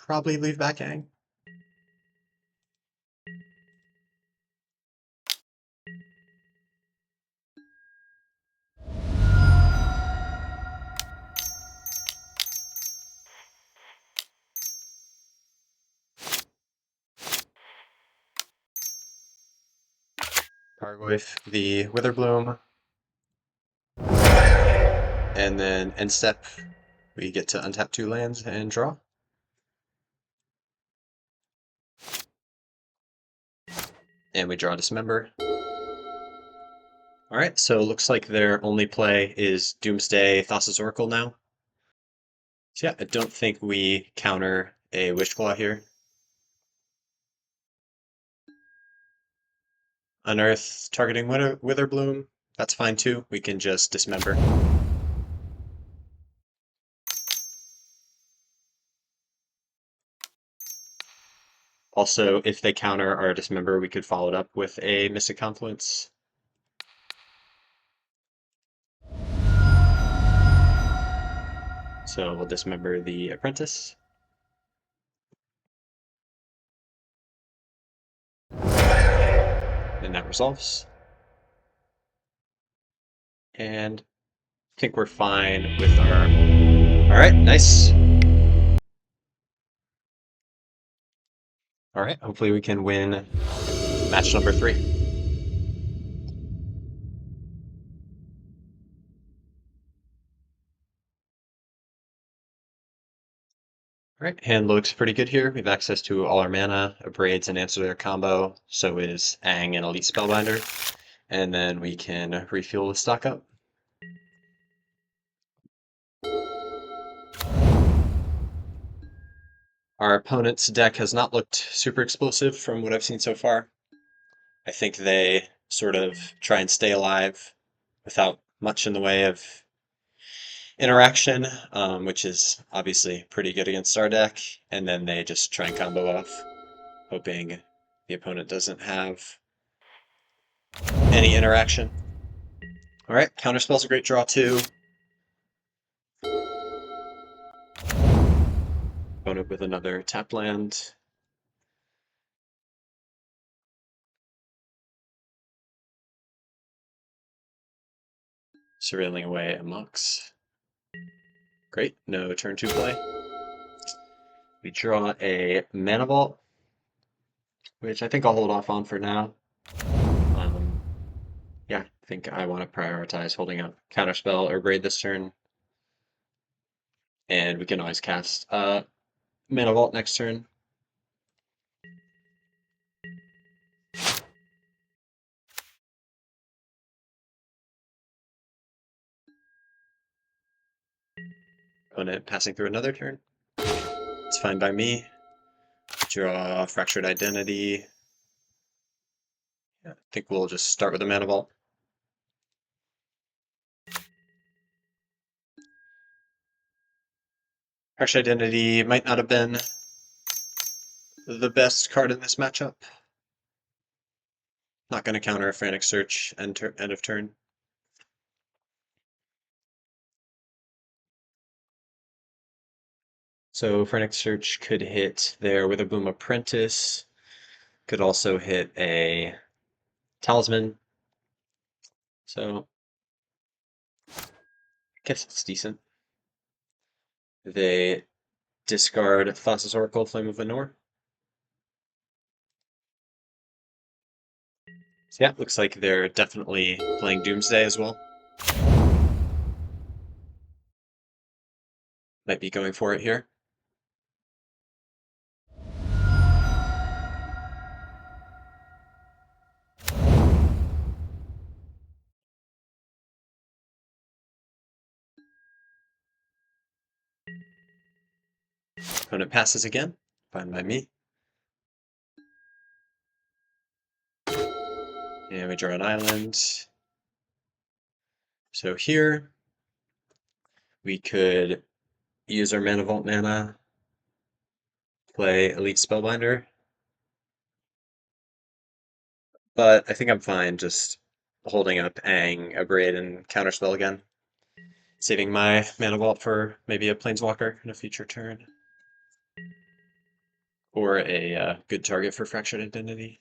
probably leave back Aang. Pargoyf the Witherbloom. And then end step, we get to untap 2 lands and draw. And we draw Dismember. Alright, so it looks like their only play is Doomsday Thassa's Oracle now. So yeah, I don't think we counter a Wishclaw here. Unearth targeting Witherbloom, that's fine too. We can just Dismember. Also, if they counter our Dismember, we could follow it up with a Mystic Confluence. So we'll Dismember the Apprentice. that resolves. And I think we're fine with our... All right, nice. All right, hopefully we can win match number 3. All right, hand looks pretty good here. We have access to all our mana, abrades, and answer their combo. So is Aang and Elite Spellbinder. And then we can refuel with stock up. Our opponent's deck has not looked super explosive from what I've seen so far. I think they sort of try and stay alive without much in the way of interaction, which is obviously pretty good against our deck. And then they just try and combo off, hoping the opponent doesn't have any interaction. All right, counterspell's a great draw too. Opponent with another tap land. Surveilling away a Mox. Great, no turn 2 play. We draw a Mana Vault, which I think I'll hold off on for now. Yeah, I think I want to prioritize holding up Counterspell or Braid this turn. And we can always cast Mana Vault next turn. Opponent passing through another turn. It's fine by me. Draw Fractured Identity. Yeah, I think we'll just start with a Mana Vault. Fractured Identity might not have been the best card in this matchup. Not going to counter a Frantic Search end of turn. So Frantic Search could hit there with a Boom Apprentice. Could also hit a Talisman. So I guess it's decent. They discard Thassa's Oracle, Flame of Anor. So yeah, looks like they're definitely playing Doomsday as well. Might be going for it here. Opponent passes again. Fine by me. And we draw an island. So here we could use our Mana Vault mana, play Elite Spellbinder. But I think I'm fine just holding up Aang, Abrade, and Counterspell again. Saving my Mana Vault for maybe a Planeswalker in a future turn. Or a good target for Fractured Identity.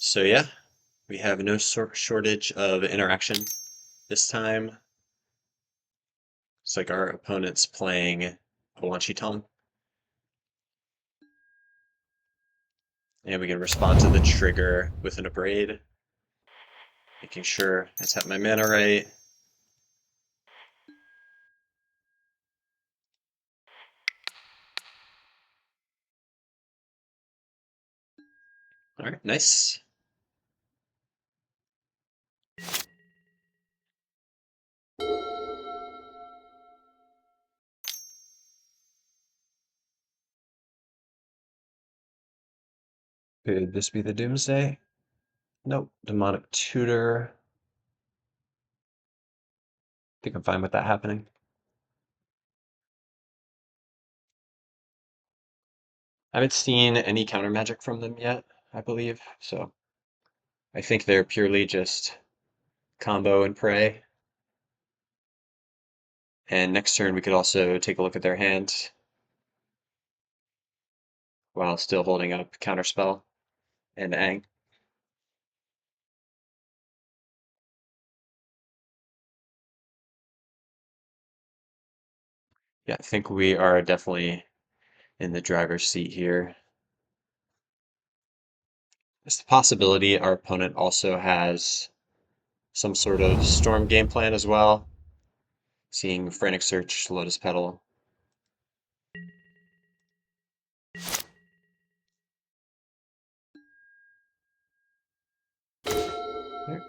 So yeah, we have no shortage of interaction this time. It's like our opponent's playing a Wanshi Tongue. And we can respond to the trigger with an Abrade. Making sure I tap my mana right. Alright, nice. Could this be the Doomsday? Nope. Demonic Tutor. I think I'm fine with that happening. I haven't seen any counter magic from them yet, I believe, so I think they're purely just combo and pray. And next turn we could also take a look at their hand. while still holding up Counterspell and Ang. Yeah, I think we are definitely in the driver's seat here. There's the possibility our opponent also has some sort of storm game plan as well. Seeing Frantic Search, Lotus Petal.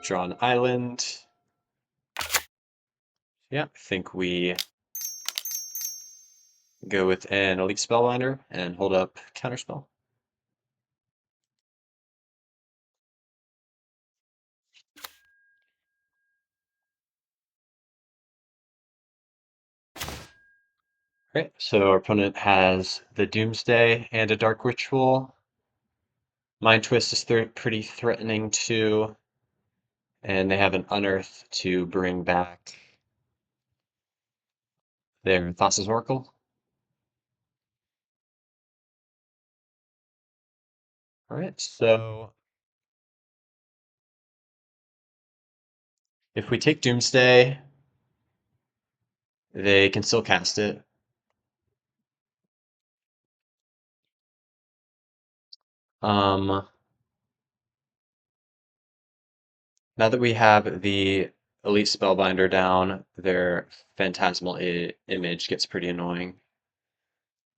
Draw an island. Yeah, I think we go with an Elite Spellbinder and hold up Counterspell. Right, so our opponent has the Doomsday and a Dark Ritual. Mind Twist is pretty threatening too, and they have an Unearth to bring back their Thassa's Oracle. All right, so if we take Doomsday, they can still cast it. Um, Now that we have the Elite Spellbinder down, their Phantasmal Image gets pretty annoying,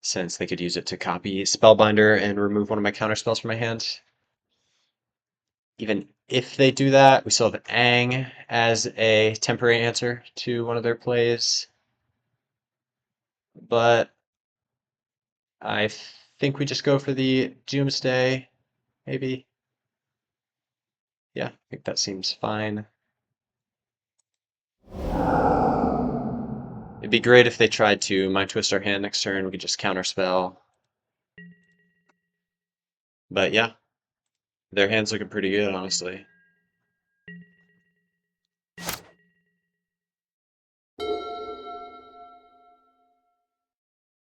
since they could use it to copy Spellbinder and remove one of my counter spells from my hand. Even if they do that, we still have Aang as a temporary answer to one of their plays. But I think we just go for the Doomsday, maybe. Yeah, I think that seems fine. It'd be great if they tried to Mind Twist our hand next turn. We could just counterspell. But yeah, their hand's looking pretty good, honestly.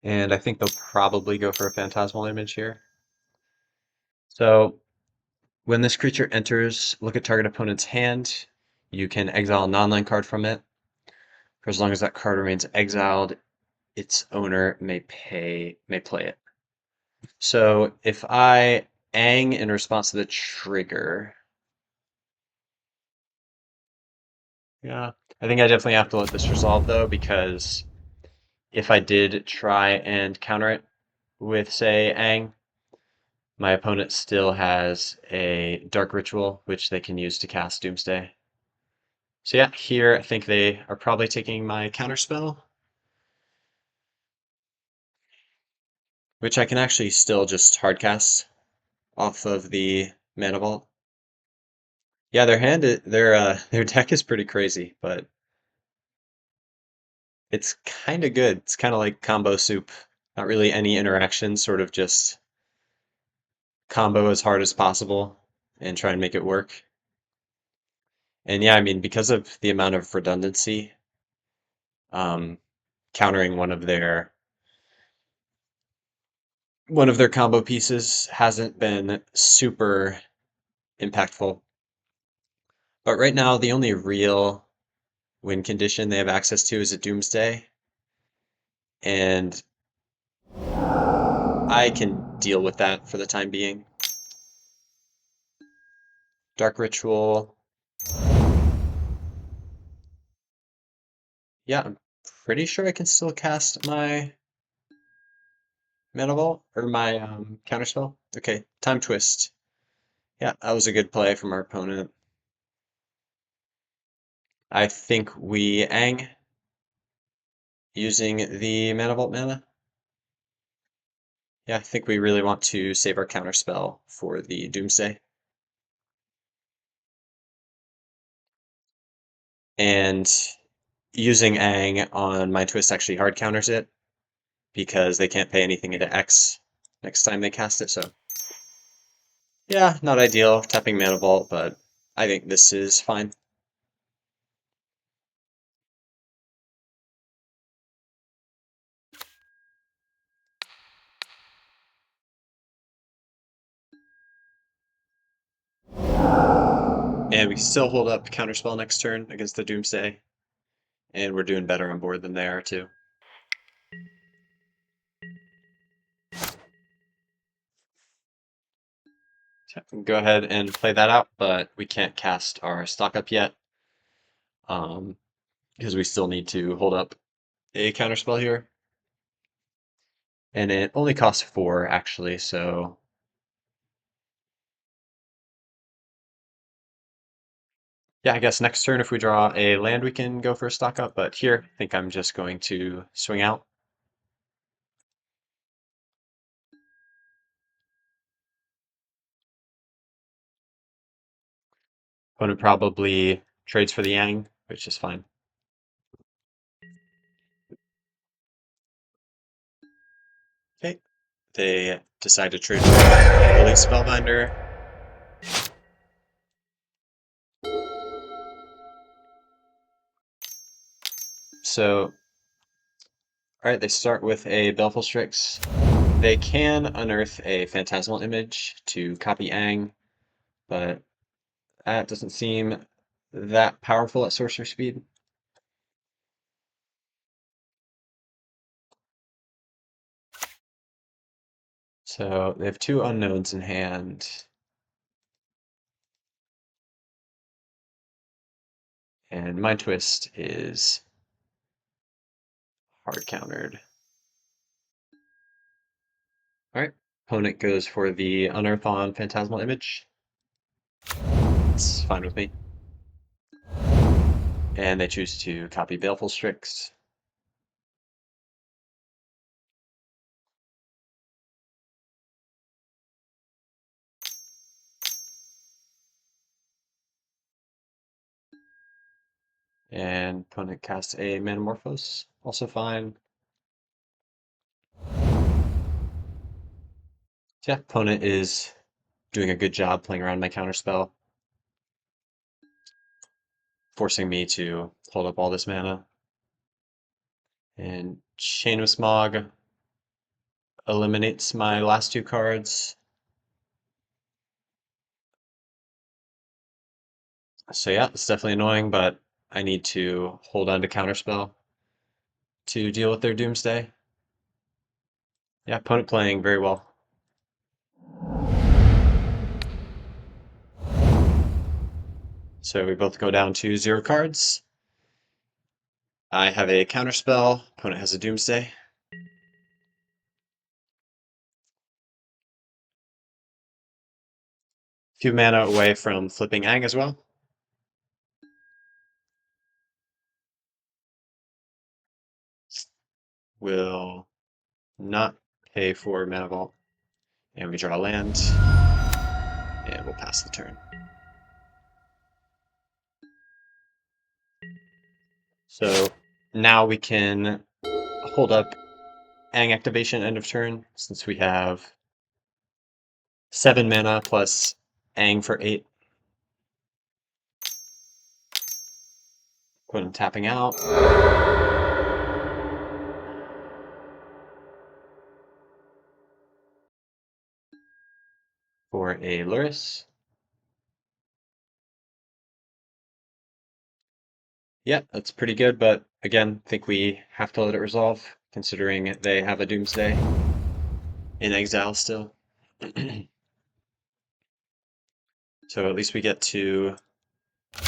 And I think they'll probably go for a Phantasmal Image here. So when this creature enters, look at target opponent's hand. You can exile a non-land card from it. For as long as that card remains exiled, its owner may play it. So if I Ang in response to the trigger, yeah, I think I definitely have to let this resolve though, because if I did try and counter it with, say, Ang, my opponent still has a Dark Ritual, which they can use to cast Doomsday. So yeah, here I think they are probably taking my counterspell, which I can actually still just hardcast off of the Mana Vault. Yeah, their deck is pretty crazy, but it's kind of good. It's kind of like combo soup. Not really any interaction, sort of just combo as hard as possible and try and make it work. And yeah, I mean, because of the amount of redundancy, um, countering one of their combo pieces hasn't been super impactful. But right now, the only real win condition they have access to is a Doomsday, and I can deal with that for the time being. Dark Ritual. Yeah, I'm pretty sure I can still cast my Mana Vault or my Counterspell. Okay, Time Twist. Yeah, that was a good play from our opponent. I think we Ang using the Mana Vault mana. Yeah, I think we really want to save our Counterspell for the Doomsday. And using Ang on my twist actually hard counters it because they can't pay anything into X next time they cast it. So yeah, not ideal tapping Mana Vault, but I think this is fine. And we still hold up counterspell next turn against the Doomsday, and we're doing better on board than they are too. So go ahead and play that out, but we can't cast our stock up yet, because we still need to hold up a counterspell here. And it only costs 4 actually, so yeah, I guess next turn if we draw a land we can go for a stock up, but here I think I'm just going to swing out. Opponent probably trades for the Yang, which is fine. Okay, they decide to trade for Holy Spellbinder. So, alright, they start with a Baleful Strix. They can unearth a Phantasmal Image to copy Aang, but that doesn't seem that powerful at sorcerer speed. So they have 2 unknowns in hand. And Mind Twist is hard countered. Alright, opponent goes for the Unearth on Phantasmal Image. It's fine with me. And they choose to copy Baleful Strix. And opponent casts a Manamorphose, also fine. So yeah, opponent is doing a good job playing around my counterspell, forcing me to hold up all this mana. And Chain of Smog eliminates my last 2 cards. So yeah, it's definitely annoying, but I need to hold on to counterspell to deal with their Doomsday. Yeah, opponent playing very well. So we both go down to 0 cards. I have a counterspell, opponent has a Doomsday. Few mana away from flipping Aang as well. Will not pay for mana vault. And we draw land. And we'll pass the turn. So now we can hold up Aang activation end of turn, since we have 7 mana plus Aang for 8. Put him tapping out. For a Luris. Yeah, that's pretty good, but again, I think we have to let it resolve, considering they have a Doomsday in exile still. So at least we get to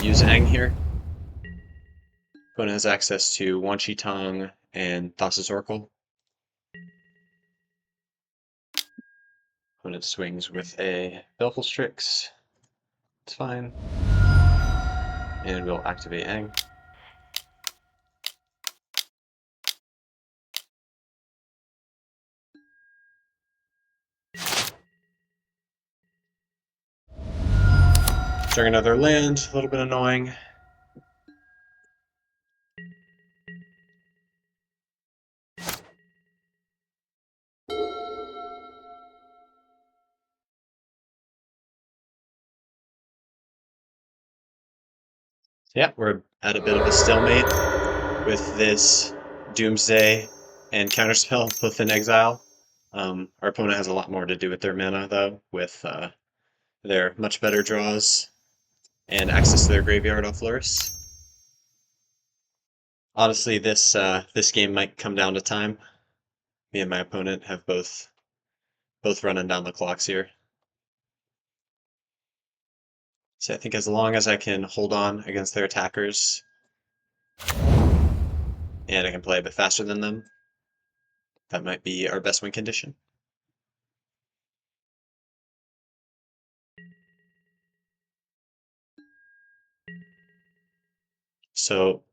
use Aang here. Opponent has access to Wan Shi Tong and Thassa's Oracle. Opponent swings with a Baleful Strix. It's fine. And we'll activate Aang. Drawing another land, a little bit annoying. Yeah, we're at a bit of a stalemate with this Doomsday and Counterspell both in exile. Our opponent has a lot more to do with their mana, though, with their much better draws and access to their graveyard off Lurrus. Honestly, this game might come down to time. Me and my opponent have both running down the clocks here. So I think as long as I can hold on against their attackers and I can play a bit faster than them, that might be our best win condition. So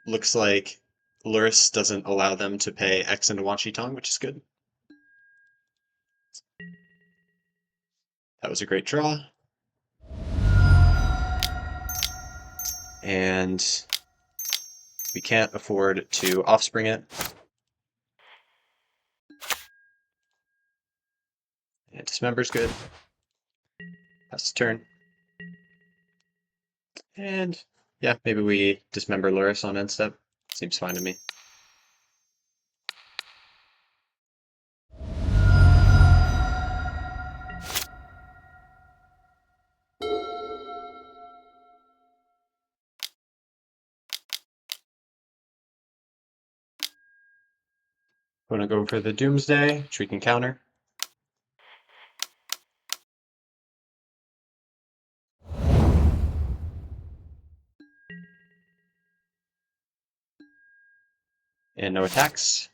looks like Lurrus doesn't allow them to pay X into Wan Shi Tong, which is good. That was a great draw. And we can't afford to offspring it. And dismember's good. That's the turn. And yeah, maybe we dismember Lurrus on end step. Seems fine to me. I'm gonna go for the Doomsday, which we can counter. And no attacks.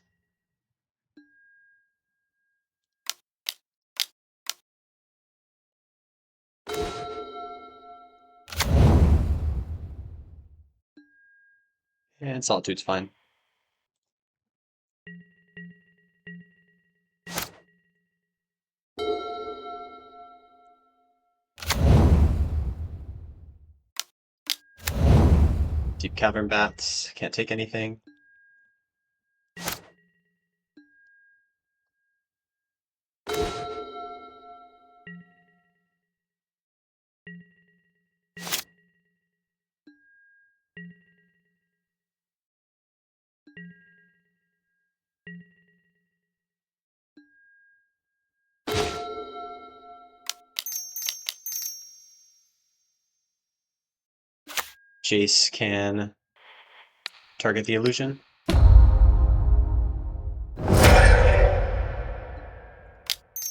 And Solitude's fine. Deep Cavern Bats, can't take anything. Jace can target the illusion.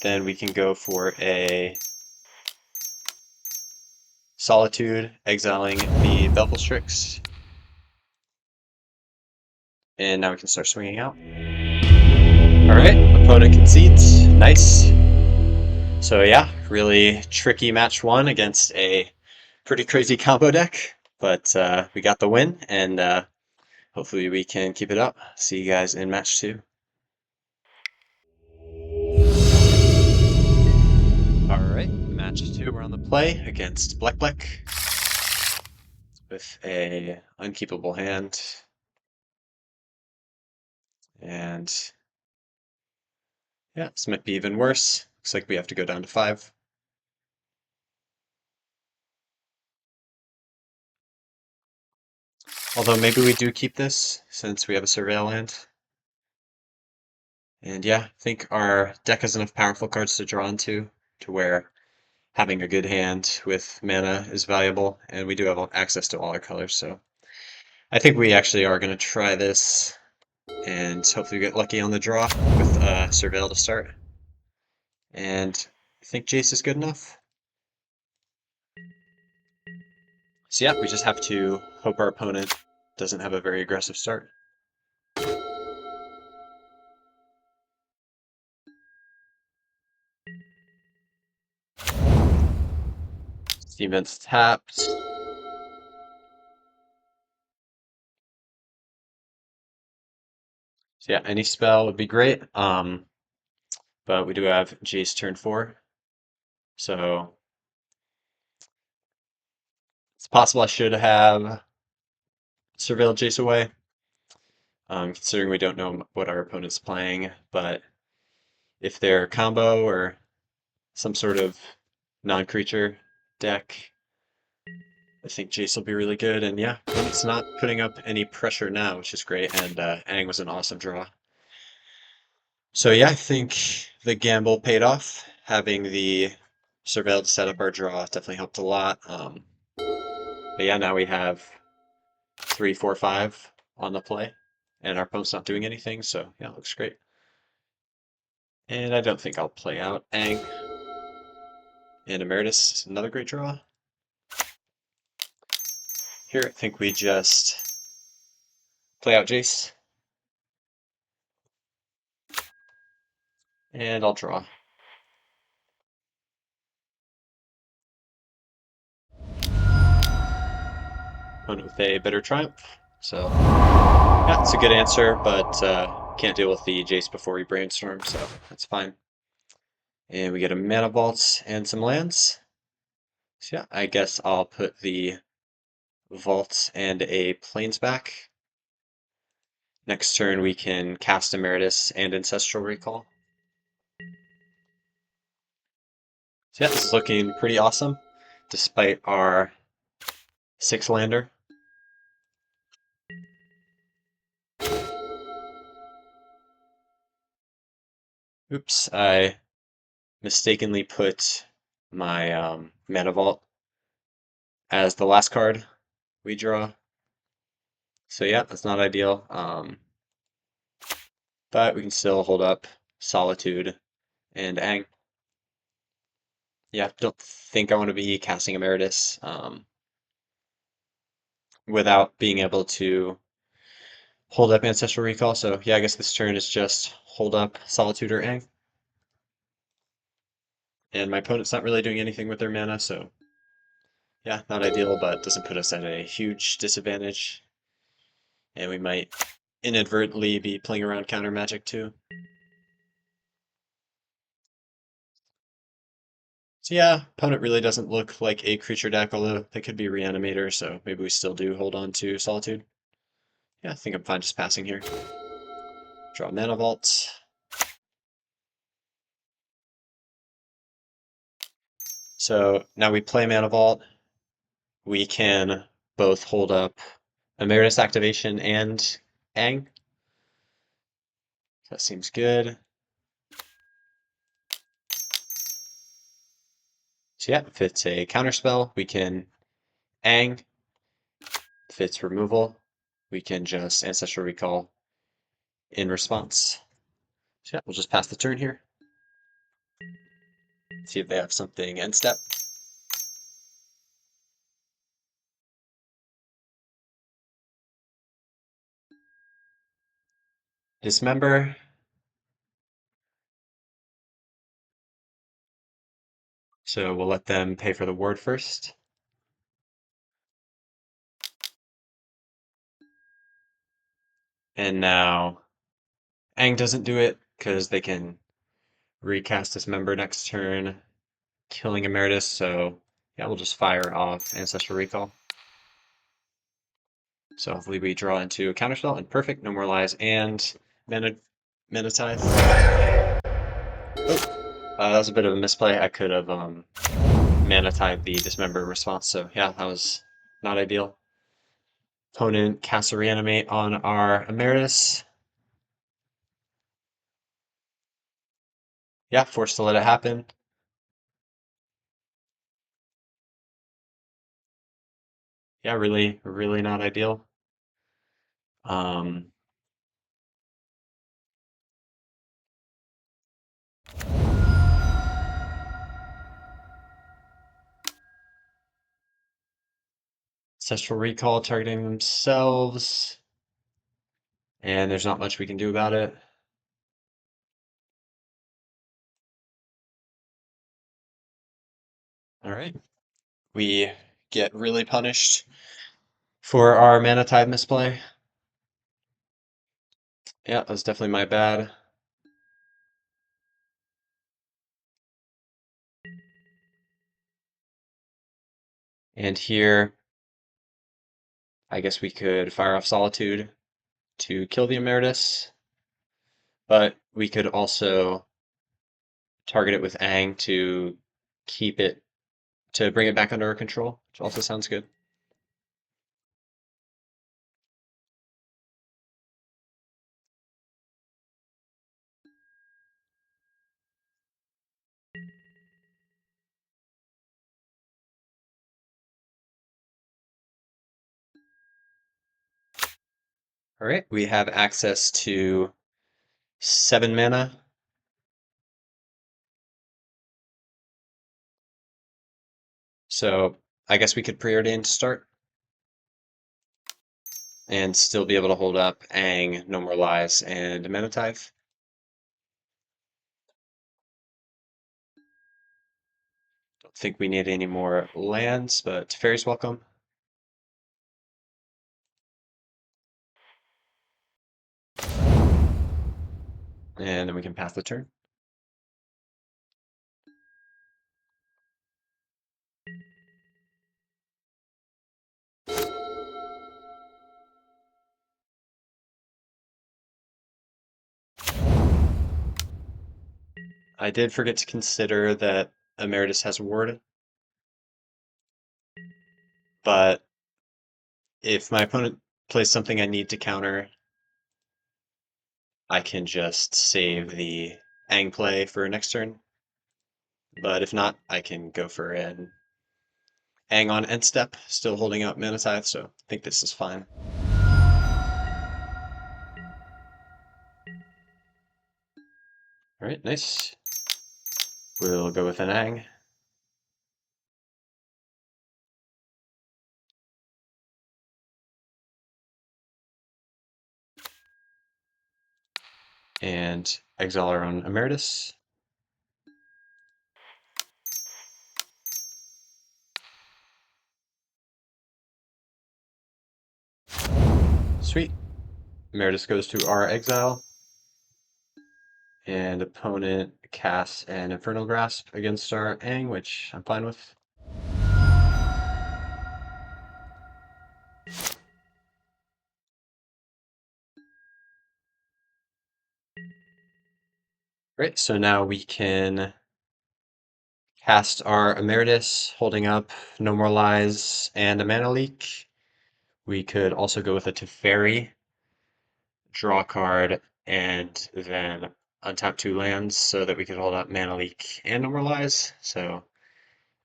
Then we can go for a Solitude, exiling the Belvelstrix. And now we can start swinging out. Alright, opponent concedes. Nice. So yeah, really tricky match one against a pretty crazy combo deck. But we got the win, and hopefully we can keep it up. See you guys in match two. Alright, match two, we're on the play against Black with a unkeepable hand. And yeah, this might be even worse. Looks like we have to go down to 5. Although maybe we do keep this since we have a Surveil land. And yeah, I think our deck has enough powerful cards to draw into to where having a good hand with mana is valuable, and we do have access to all our colors, so I think we actually are going to try this and hopefully get lucky on the draw with Surveil to start. And I think Jace is good enough. So yeah, we just have to hope our opponent doesn't have a very aggressive start. Steven's tapped. So yeah, any spell would be great. But we do have Jace turn 4. So it's possible I should have surveilled Jace away, considering we don't know what our opponent's playing. But if they're combo or some sort of non-creature deck, I think Jace will be really good. And yeah, opponent's not putting up any pressure now, which is great. And Aang was an awesome draw. So yeah, I think the gamble paid off. Having the surveilled set up our draw definitely helped a lot. But yeah, now we have 3, 4, 5 on the play, and our opponent's not doing anything, so yeah, it looks great. And I don't think I'll play out Ang. And Emeritus, another great draw. Here, I think we just play out Jace, and I'll draw. Opponent with a better triumph. So, yeah, it's a good answer, but can't deal with the Jace before we brainstorm, so that's fine. And we get a mana vault and some lands. So yeah, I guess I'll put the vault and a plains back. Next turn we can cast Emeritus and Ancestral Recall. So yeah, this is looking pretty awesome, despite our 6-lander. Oops, I mistakenly put my mana vault as the last card we draw. So yeah, that's not ideal. But we can still hold up Solitude and Ang. Yeah, don't think I want to be casting Emeritus without being able to hold up Ancestral Recall. So yeah, I guess this turn is just hold up Solitude or Ang. And my opponent's not really doing anything with their mana, so yeah, not ideal, but doesn't put us at a huge disadvantage. And we might inadvertently be playing around counter magic too. So yeah, opponent really doesn't look like a creature deck, although they could be Reanimator, so maybe we still do hold on to Solitude. Yeah, I think I'm fine just passing here. Draw Mana Vault. So now we play Mana Vault. We can both hold up Emeritus Activation and Ang. That seems good. So yeah, if it's a counterspell, we can Ang. If it's removal, we can just Ancestral Recall in response. So yeah, we'll just pass the turn here. See if they have something end step. Dismember. So we'll let them pay for the ward first. And now Ang doesn't do it because they can recast Dismember next turn, killing Emeritus. So yeah, we'll just fire off Ancestral Recall. So hopefully we draw into a counterspell and perfect, no more lies and mana tithe. Oh, that was a bit of a misplay. I could have mana tithe the Dismember response. So yeah, that was not ideal. Opponent casts a reanimate on our Emeritus. Yeah, forced to let it happen. Yeah, really, really not ideal. Um, Ancestral Recall targeting themselves, and there's not much we can do about it. All right, we get really punished for our mana tithe misplay. Yeah, that was definitely my bad. And here, I guess we could fire off Solitude to kill the Emeritus, but we could also target it with Ang to keep it, to bring it back under our control, which also sounds good. All right, we have access to 7 mana. So I guess we could preordain to start and still be able to hold up Aang, No More Lies, and Mana Tithe. Don't think we need any more lands, but Teferi's welcome. And then we can pass the turn. I did forget to consider that Emeritus has Ward, but if my opponent plays something I need to counter, I can just save the Aang play for next turn. But if not, I can go for an Aang on end step, still holding out Mana Tithe, so I think this is fine. All right, nice. We'll go with an Aang. And exile our own Emeritus. Sweet. Emeritus goes to our exile. And opponent casts an Infernal Grasp against our Aang, which I'm fine with. Great, so now we can cast our Emeritus, holding up No More Lies and a Mana Leak. We could also go with a Teferi, draw a card, and then untap 2 lands so that we could hold up Mana Leak and No More Lies. So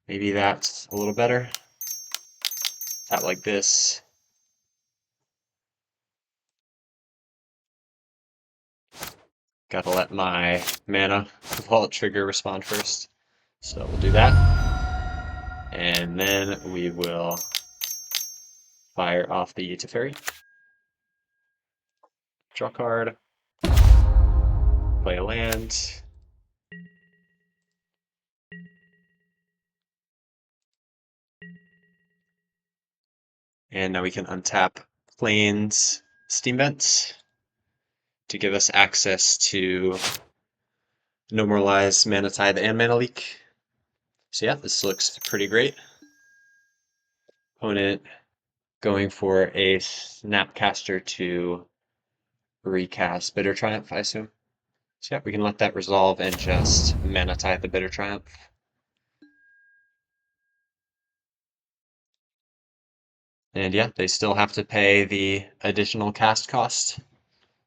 maybe that's a little better. Tap like this. Gotta let my mana vault trigger respond first. So we'll do that. And then we will fire off the Teferi. Draw card. Play a land. And now we can untap Plains Steam Vents to give us access to No More Lies, Mana Tithe, and Mana Leak. So yeah, this looks pretty great. Opponent going for a Snapcaster to recast Bitter Triumph, I assume. So yeah, we can let that resolve and just Mana Tithe the Bitter Triumph. And yeah, they still have to pay the additional cast cost.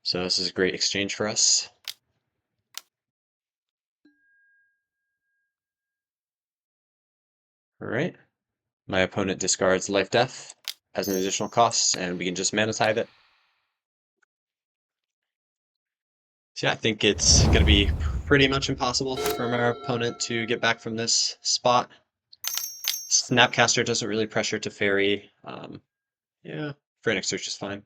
So this is a great exchange for us. All right. My opponent discards Life Death as an additional cost, and we can just Mana Tithe it. So yeah, I think it's going to be pretty much impossible for our opponent to get back from this spot. Snapcaster doesn't really pressure Teferi. Yeah, Frantic Search is fine.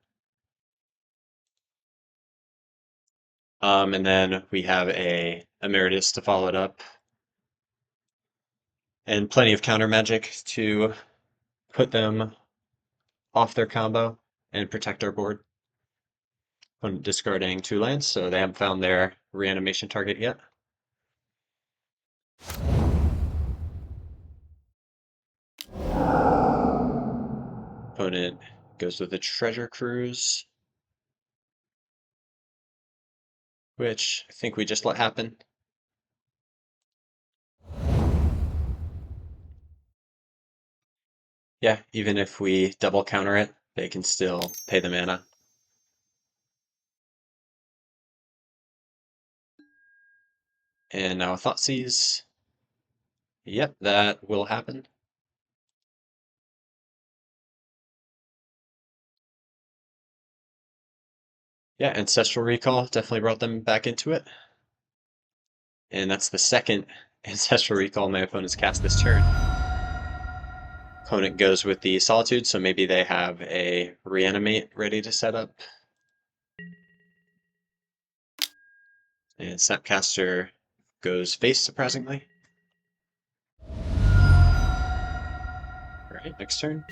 And then we have a Emeritus to follow it up. And plenty of counter magic to put them off their combo and protect our board. Opponent discarding 2 lands, so they haven't found their reanimation target yet. Opponent goes with a Treasure Cruise, which I think we just let happen. Yeah, even if we double counter it, they can still pay the mana. And now Thoughtseize. Yep, that will happen. Yeah, Ancestral Recall definitely brought them back into it. And that's the second Ancestral Recall my opponent's cast this turn. Opponent goes with the Solitude, so maybe they have a Reanimate ready to set up. And Snapcaster goes face, surprisingly. Alright, next turn.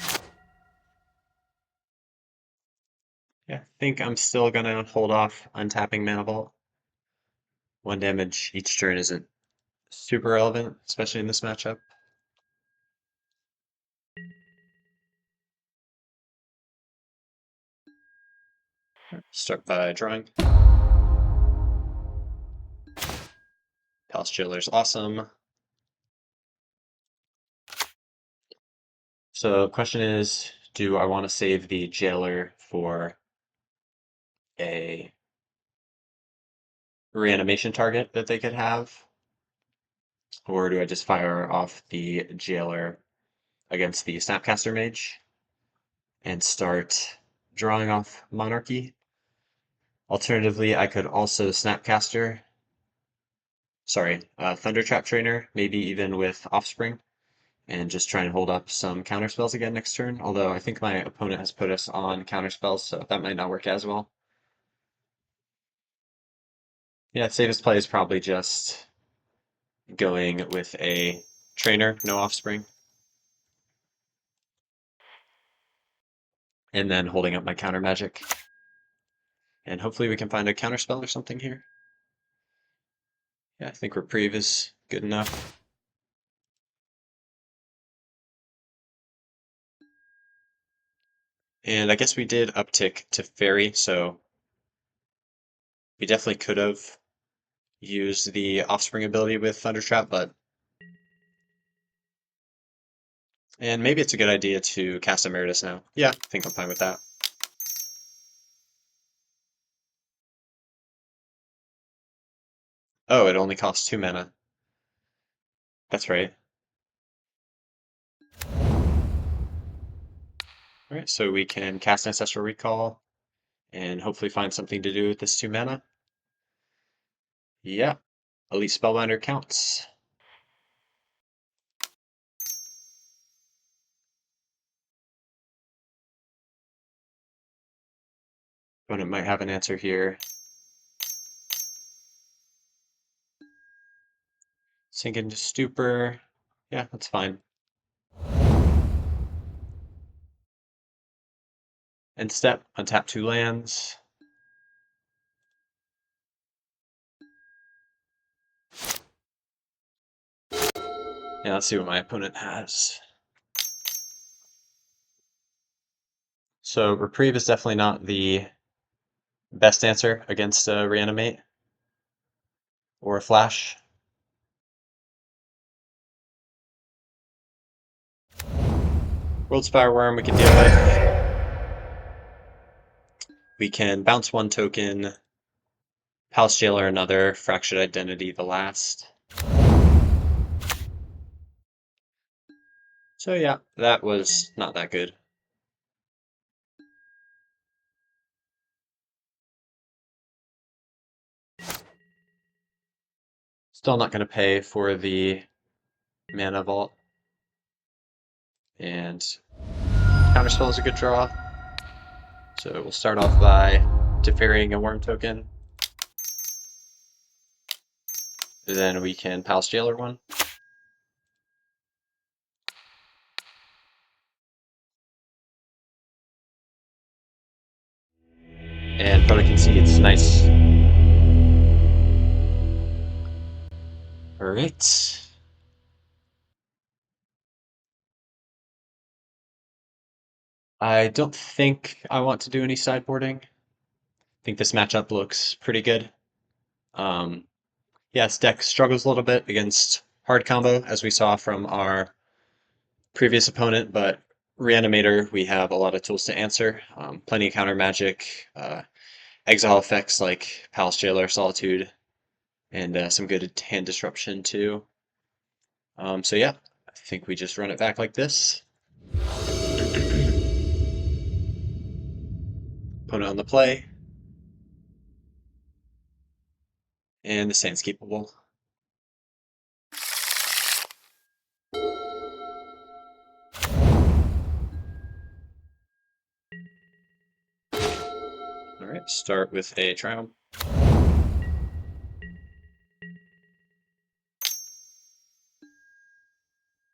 Yeah, I think I'm still gonna hold off untapping Mana Vault. 1 damage each turn isn't super relevant, especially in this matchup. Start by drawing. Palace Jailer's awesome. So the question is, do I want to save the Jailer for a reanimation target that they could have? Or do I just fire off the Jailer against the Snapcaster Mage and start drawing off Monarchy? Alternatively, I could also Snapcaster, Thunder Trap Trainer, maybe even with Offspring, and just try and hold up some counterspells again next turn. Although I think my opponent has put us on counterspells, so that might not work as well. Yeah, safest play is probably just going with a trainer, no offspring, and then holding up my counter magic. And hopefully we can find a counterspell or something here. Yeah, I think Reprieve is good enough. And I guess we did uptick to Fairy, so we definitely could have used the offspring ability with Thunder Trap, but and maybe it's a good idea to cast Emeritus now. Yeah, I think I'm fine with that. Oh, it only costs 2 mana. That's right. Alright, so we can cast Ancestral Recall and hopefully find something to do with this 2 mana. Yeah, Elite Spellbinder counts. Opponent might have an answer here. Sink into Stupor. Yeah, that's fine. End step, untap 2 lands. Yeah, let's see what my opponent has. So Reprieve is definitely not the best answer against Reanimate or a Flash. Worldspire Worm we can deal with. We can bounce 1 token, Palace Jailer another, Fractured Identity the last. So yeah, that was not that good. Still not going to pay for the Mana Vault. And Counterspell is a good draw. So we'll start off by deferring a Worm token. Then we can Palace Jailer one. And Proto Concedes, nice. Alright. I don't think I want to do any sideboarding. I think this matchup looks pretty good. Yes, deck struggles a little bit against hard combo, as we saw from our previous opponent, but Reanimator, we have a lot of tools to answer. Plenty of counter magic, exile effects like Palace Jailer, Solitude, and some good hand disruption too. So yeah, I think we just run it back like this. Opponent on the play. And this hand's keepable. Alright, start with a triumph.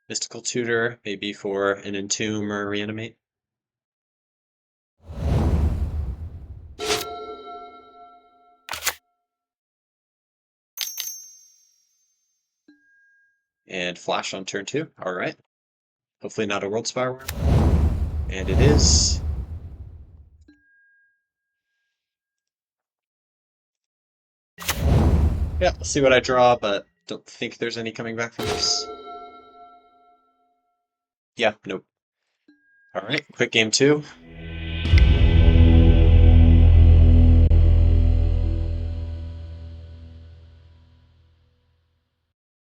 Mystical Tutor, maybe for an Entomb or Reanimate. And Flash on turn 2. Alright. Hopefully not a World Spire Worm. And it is. Yeah, let's see what I draw, but don't think there's any coming back from this. Yeah, nope. Alright, quick game 2.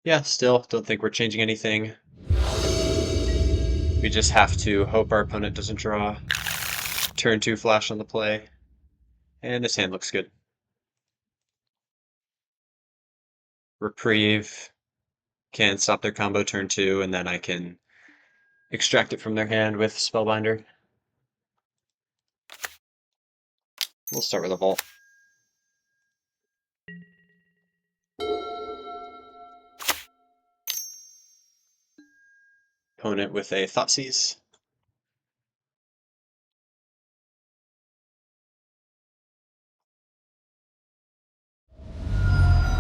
Yeah, still don't think we're changing anything. We just have to hope our opponent doesn't draw. Turn 2 Flash on the play. And this hand looks good. Reprieve can stop their combo turn 2, and then I can extract it from their hand with Spellbinder. We'll start with a Vault. Opponent with a Thoughtseize.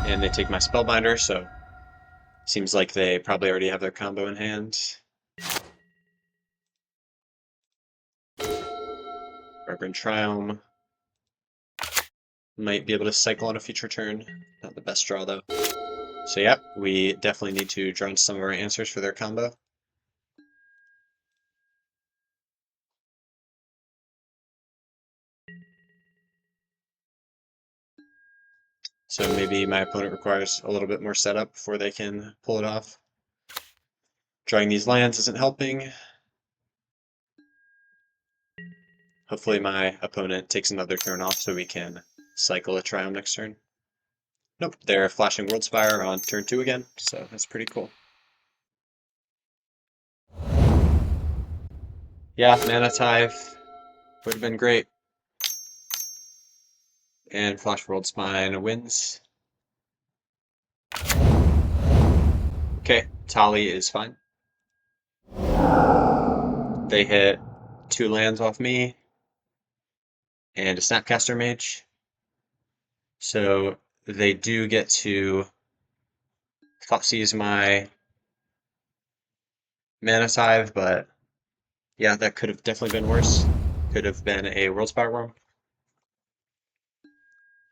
And they take my Spellbinder, so seems like they probably already have their combo in hand. Reverend Triumph. Might be able to cycle on a future turn. Not the best draw, though. So yeah, we definitely need to draw in some of our answers for their combo. So maybe my opponent requires a little bit more setup before they can pull it off. Drawing these lands isn't helping. Hopefully my opponent takes another turn off so we can cycle a Triumph next turn. Nope, they're flashing World Spire on turn 2 again, so that's pretty cool. Yeah, Mana Tithe would have been great. And Flash World Spine wins. Okay, Tali is fine. They hit 2 lands off me and a Snapcaster Mage. So they do get to Thoughtseize my Mana Tithe, but yeah, that could have definitely been worse. Could have been a World Spire Worm.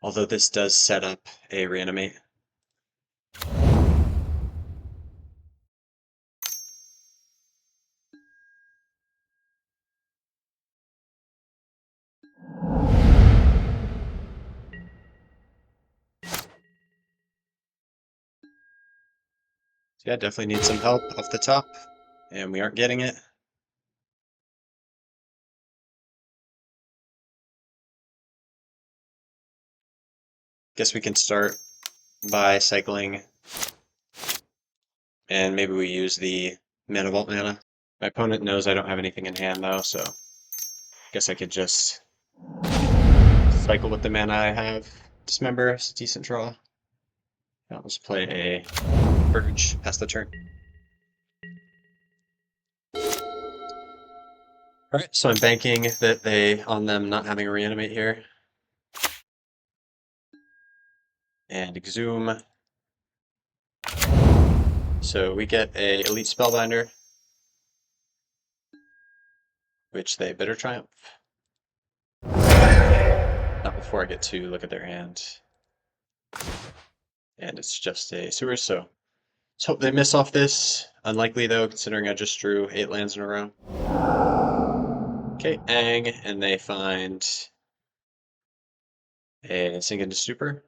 Although this does set up a Reanimate. So yeah, definitely need some help off the top, and we aren't getting it. Guess we can start by cycling, and maybe we use the Mana Vault mana. My opponent knows I don't have anything in hand though, so guess I could just cycle with the mana I have. Dismember, it's a decent draw. Now let's play a Purge, pass the turn. Alright, so I'm banking that on them not having a Reanimate here. And Exhume. So we get a Elite Spellbinder, which they better Triumph. Not before I get to look at their hand. And it's just a sewer, so let's hope they miss off this. Unlikely though, considering I just drew 8 lands in a row. Okay, Ang, and they find a Sink into Stupor.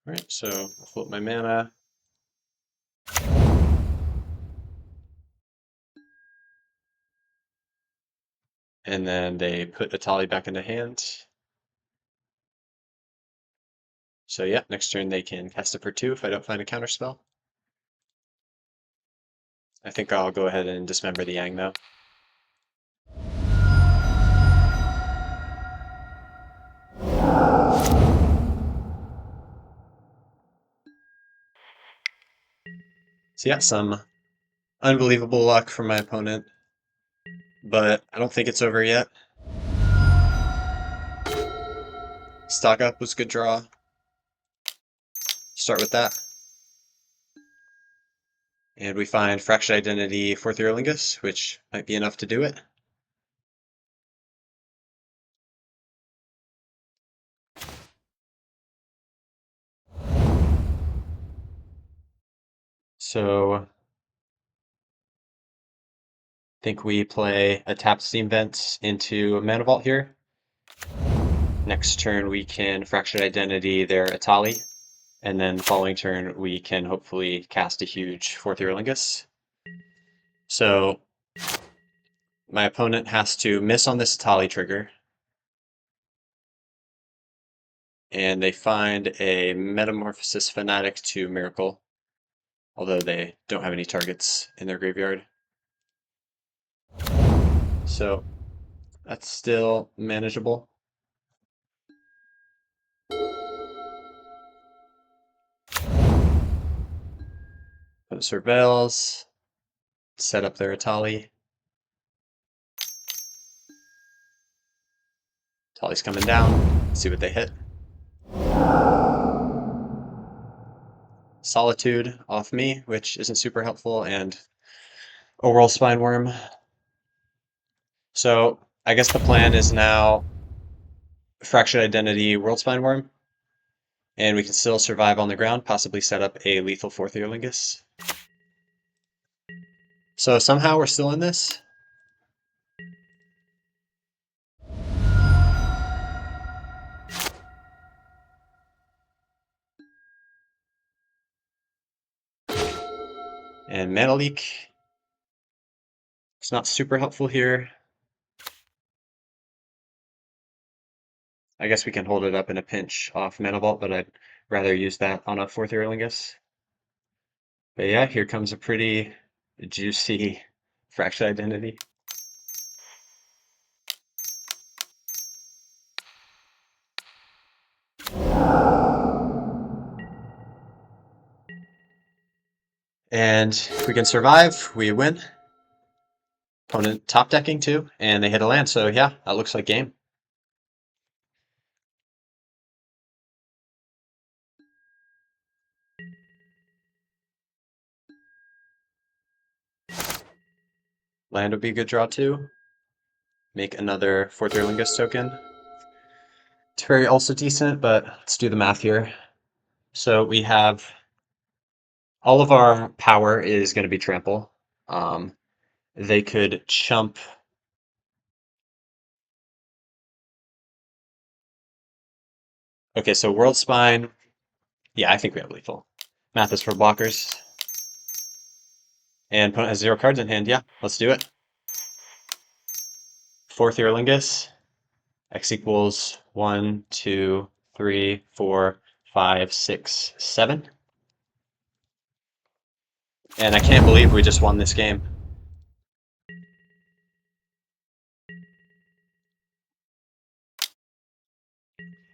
Alright, so I'll flip my mana. And then they put Atali back into hand. So yeah, next turn they can cast it for 2 if I don't find a counterspell. I think I'll go ahead and dismember the Yang though. So yeah, some unbelievable luck from my opponent, but I don't think it's over yet. Stock up was a good draw. Start with that. And we find Fractured Identity for Theolingus, which might be enough to do it. So I think we play a tap Steam Vent into a Mana Vault here. Next turn we can Fractured Identity their Atali, and then the following turn we can hopefully cast a huge Fourth Earlingus. So my opponent has to miss on this Atali trigger, and they find a Metamorphosis Fanatic to Miracle, although they don't have any targets in their graveyard. So that's still manageable. Put Surveils, set up their Atali. Atali's coming down, see what they hit. Solitude off me, which isn't super helpful, and a Whirl Spineworm. So I guess the plan is now Fractured Identity Whirl Spineworm, and we can still survive on the ground, possibly set up a lethal Fourth Earlingus. So somehow we're still in this. And Mana Leak. It's not super helpful here. I guess we can hold it up in a pinch off Mana Vault, but I'd rather use that on a Fourth Earlingus. But yeah, here comes a pretty juicy Fractured Identity. And if we can survive, we win. Opponent top decking too, and they hit a land, so yeah, that looks like game. Land would be a good draw too. Make another Fourth Earlingus token. Terry also decent, but let's do the math here. So we have all of our power is going to be trample. They could chump. Okay, so World Spine. Yeah, I think we have lethal. Math is for blockers. And opponent has 0 cards in hand. Yeah, let's do it. Fourth Earlingus. X equals 1, 2, 3, 4, 5, 6, 7. And I can't believe we just won this game.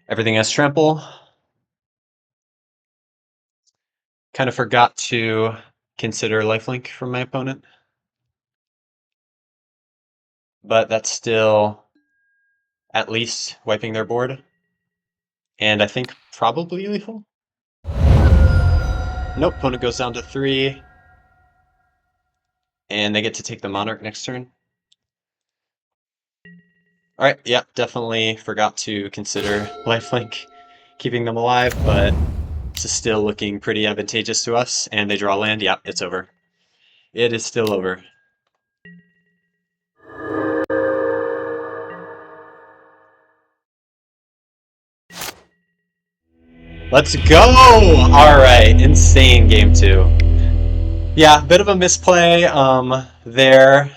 Everything has trample. Kind of forgot to consider lifelink from my opponent. But that's still at least wiping their board. And I think probably lethal. Nope, opponent goes down to 3. And they get to take the Monarch next turn. Alright, yeah, definitely forgot to consider lifelink keeping them alive, but this is still looking pretty advantageous to us, and they draw land. Yeah, it's over. It is still over. Let's go! Alright, insane game 2. Yeah, bit of a misplay there.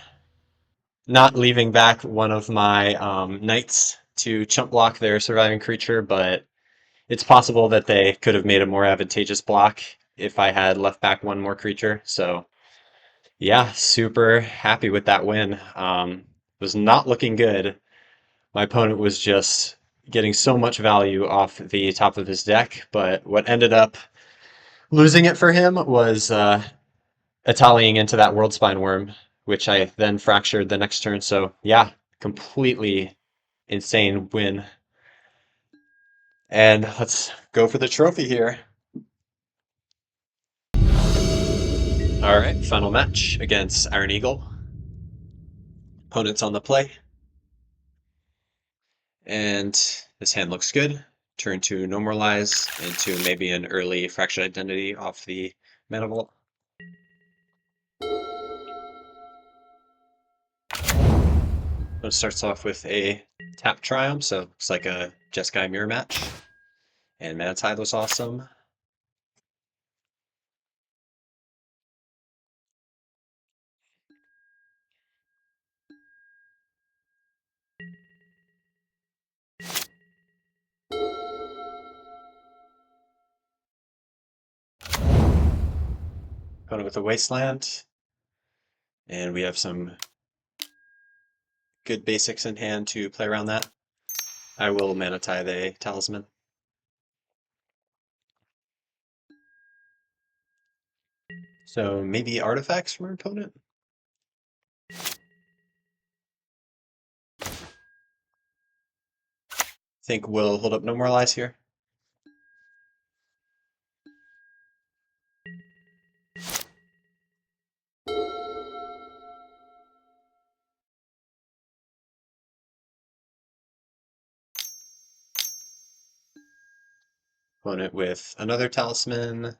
not leaving back one of my knights to chump block their surviving creature, but it's possible that they could have made a more advantageous block if I had left back one more creature. So yeah, super happy with that win. Was not looking good. My opponent was just getting so much value off the top of his deck, but what ended up losing it for him was Italianing into that World Spine Worm, which I then fractured the next turn. So yeah, completely insane win. And let's go for the trophy here. All right, final match against Iron Eagle. Opponent's on the play. And this hand looks good. Turn to normalize into maybe an early fractured identity off the mana vault. It starts off with a tap Triumph, so it's like a Jeskai mirror match. And Mana Tide was awesome. Opponent with a Wasteland. And we have some good basics in hand to play around that. I will Mana Tide a Talisman. So maybe artifacts from our opponent? Think we'll hold up Normalize here. Opponent with another Talisman.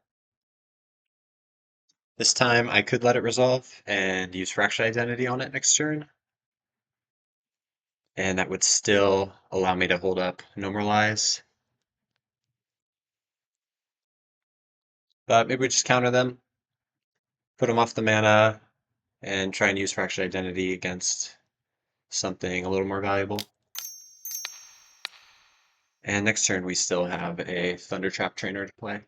This time I could let it resolve and use Fractured Identity on it next turn. And that would still allow me to hold up Normalize. But maybe we just counter them, put them off the mana, and try and use Fractured Identity against something a little more valuable. And next turn we still have a Thunder Trap Trainer to play.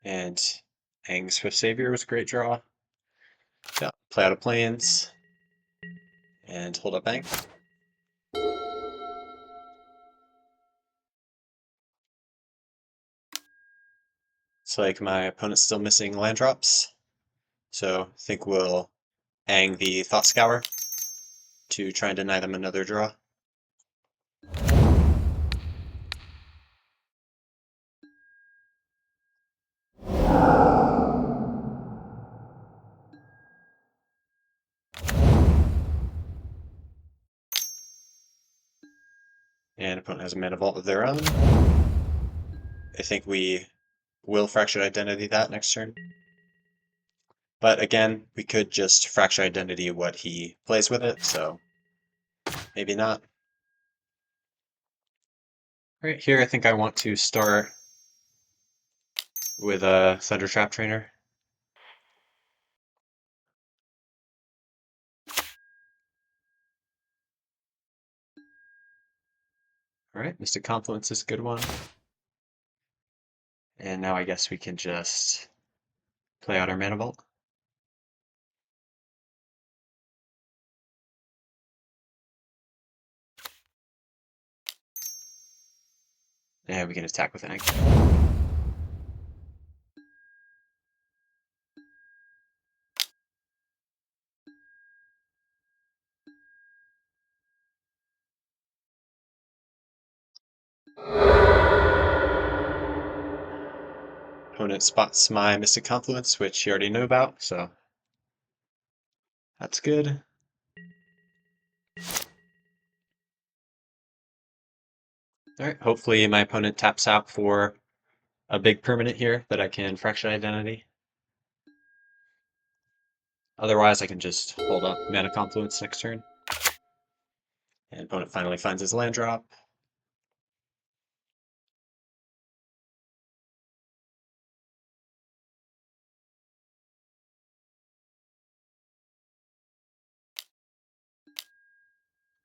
And Aang's Swift Savior was a great draw. Yeah, play out of Plains and hold up Aang. It's like my opponent's still missing land drops, so I think we'll Aang the Thought Scour to try and deny them another draw. And opponent has a Mana Vault of their own. I think we will Fractured Identity that next turn. But again, we could just Fractured Identity what he plays with it, so maybe not. Right here, I think I want to start with a Thunder Trap Trainer. Alright, Mystic Confluence is a good one. And now I guess we can just play out our Mana Vault. And we can attack with Aang. Opponent spots my Mystic Confluence, which he already knew about, so that's good. Alright, hopefully my opponent taps out for a big permanent here that I can Fractured Identity. Otherwise, I can just hold up Mana Confluence next turn. And opponent finally finds his land drop.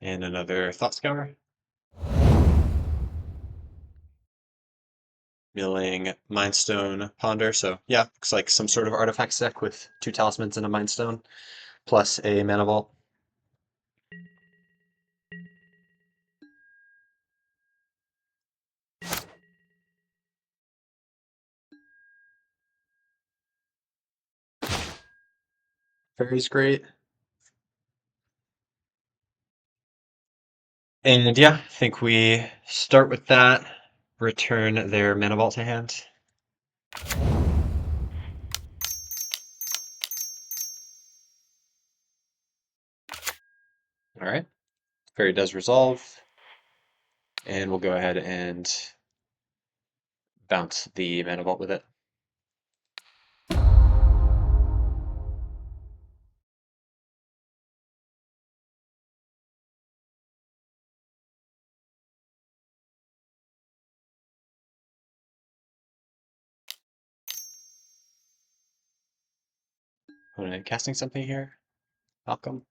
And another Thought Scour. Milling Mindstone Ponder. So yeah, looks like some sort of artifact deck with two talismans and a Mindstone, plus a Mana Vault. Fairy's great. And yeah, I think we start with that, return their Mana Vault to hand. All right, Fairy does resolve, and we'll go ahead and bounce the Mana Vault with it. Opponent casting something here, Malcolm.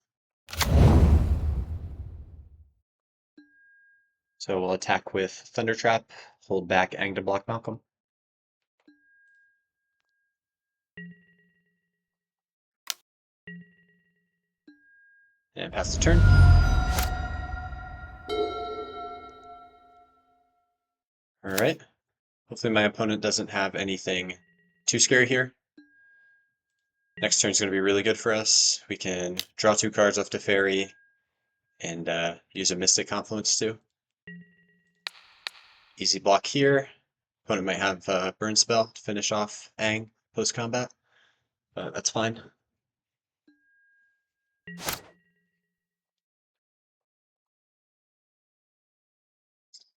So we'll attack with Thunder Trap, hold back Ang to block Malcolm. And pass the turn. All right. Hopefully my opponent doesn't have anything too scary here. Next turn is going to be really good for us. We can draw two cards off to Fairy and use a Mystic Confluence too. Easy block here. Opponent might have a Burn Spell to finish off Aang post-combat, but that's fine.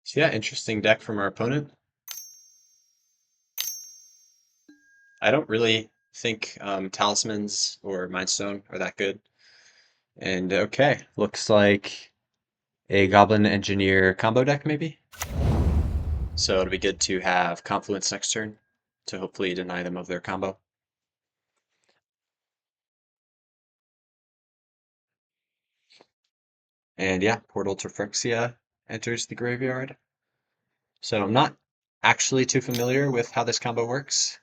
So yeah, interesting deck from our opponent. I don't really think Talismans or Mindstone are that good. And okay, looks like a Goblin Engineer combo deck maybe? So it'll be good to have Confluence next turn to hopefully deny them of their combo. And yeah, Portal to Phyrexia enters the graveyard. So I'm not actually too familiar with how this combo works.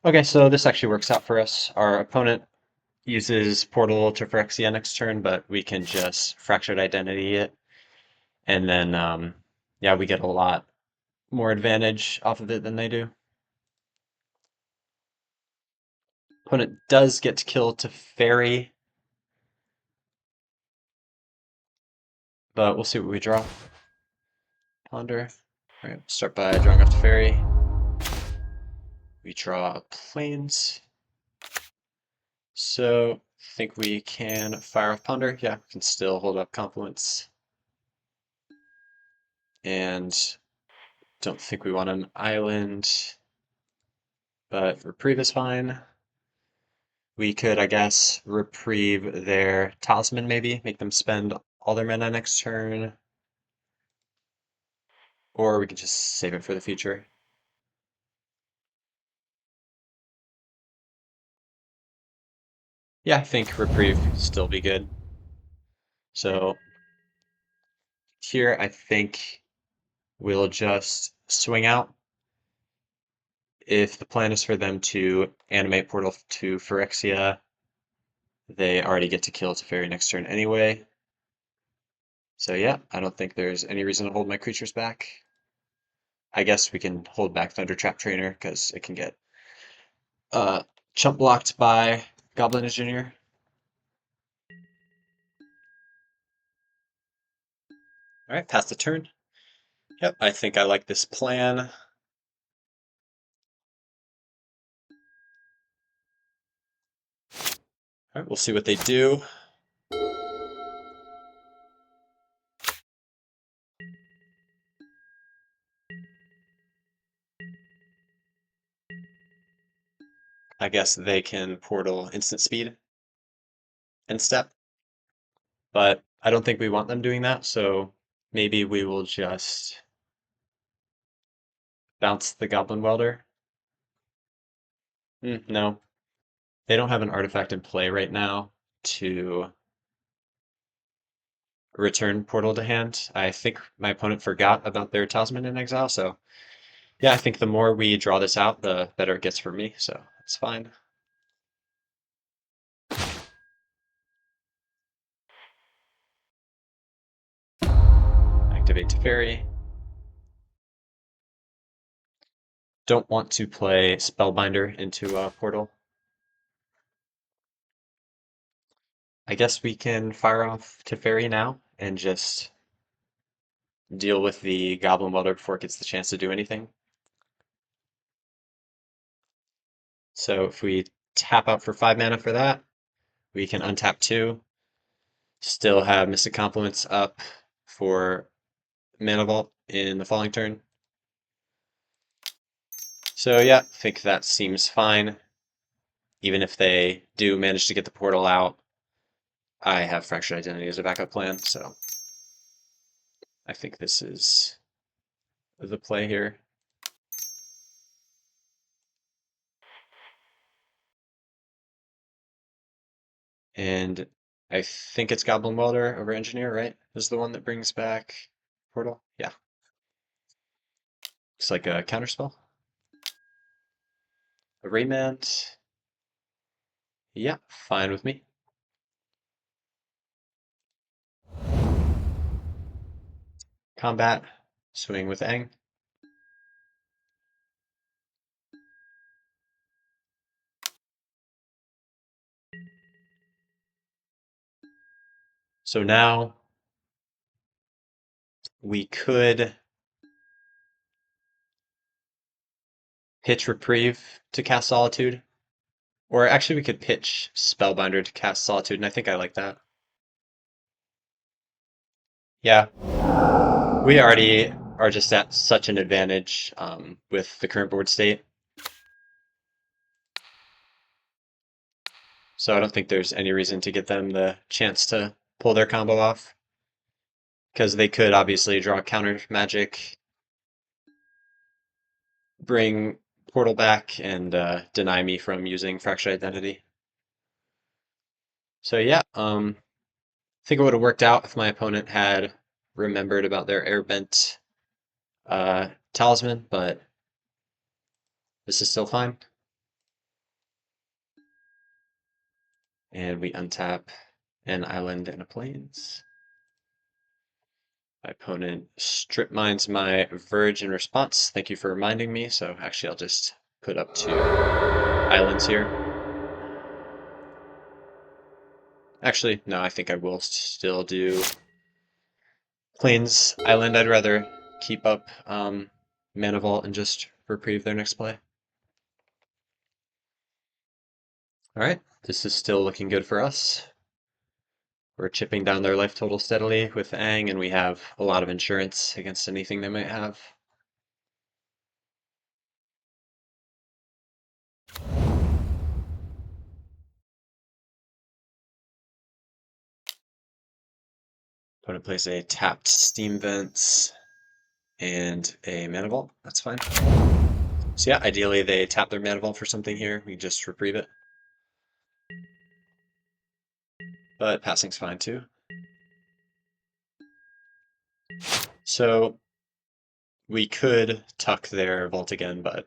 Okay, so this actually works out for us. Our opponent uses Portal to Phyrexia next turn, but we can just Fractured Identity it. And then, yeah, we get a lot more advantage off of it than they do. Opponent does get to kill to Fairy, but we'll see what we draw. Ponder. All right, start by drawing off the Fairy. We draw Plains. So I think we can fire off Ponder. Yeah, we can still hold up Confluence. And don't think we want an island, but Reprieve is fine. We could, I guess, reprieve their Talisman maybe, make them spend all their mana next turn. Or we could just save it for the future. Yeah, I think Reprieve still be good. So here I think we'll just swing out. If the plan is for them to animate Portal to Phyrexia, they already get to kill Teferi next turn anyway. So yeah, I don't think there's any reason to hold my creatures back. I guess we can hold back Thunder Trap Trainer because it can get uh, chump blocked by Goblin Engineer. All right, pass the turn. Yep, I think I like this plan. All right, we'll see what they do. I guess they can portal instant speed and step, but I don't think we want them doing that, so maybe we will just bounce the Goblin Welder. No, they don't have an artifact in play right now to return portal to hand. I think my opponent forgot about their talisman in exile, so yeah, I think the more we draw this out, the better it gets for me, so it's fine. Activate Teferi. Don't want to play Spellbinder into a portal. I guess we can fire off Teferi now and just deal with the Goblin Welder before it gets the chance to do anything. So if we tap out for 5 mana for that, we can untap 2, still have Mystic Compliments up for Mana Vault in the following turn. So yeah, I think that seems fine. Even if they do manage to get the portal out, I have Fractured Identity as a backup plan, so I think this is the play here. And I think it's Goblin Welder over Engineer, right? Is the one that brings back portal? Yeah. Looks like a counterspell. A Rayment. Yeah, fine with me. Combat. Swing with Aang. So now we could pitch Reprieve to cast Solitude. Or actually, we could pitch Spellbinder to cast Solitude, and I think I like that. Yeah, we already are just at such an advantage with the current board state. So I don't think there's any reason to get them the chance to pull their combo off. Because they could obviously draw counter magic, bring Portal back, and deny me from using Fractured Identity. So yeah, I think it would have worked out if my opponent had remembered about their Airbent talisman, but this is still fine. And we untap an island and a plains. My opponent strip mines my Verge in response. Thank you for reminding me. So actually, I'll just put up 2 islands here. Actually, no, I think I will still do Plains Island. I'd rather keep up Mana Vault and just reprieve their next play. All right, this is still looking good for us. We're chipping down their life total steadily with Aang, and we have a lot of insurance against anything they might have. Opponent plays a tapped Steam Vents and a Mana Vault. That's fine. So yeah, ideally they tap their Mana Vault for something here. We just reprieve it. But passing's fine too. So we could tuck their Vault again, but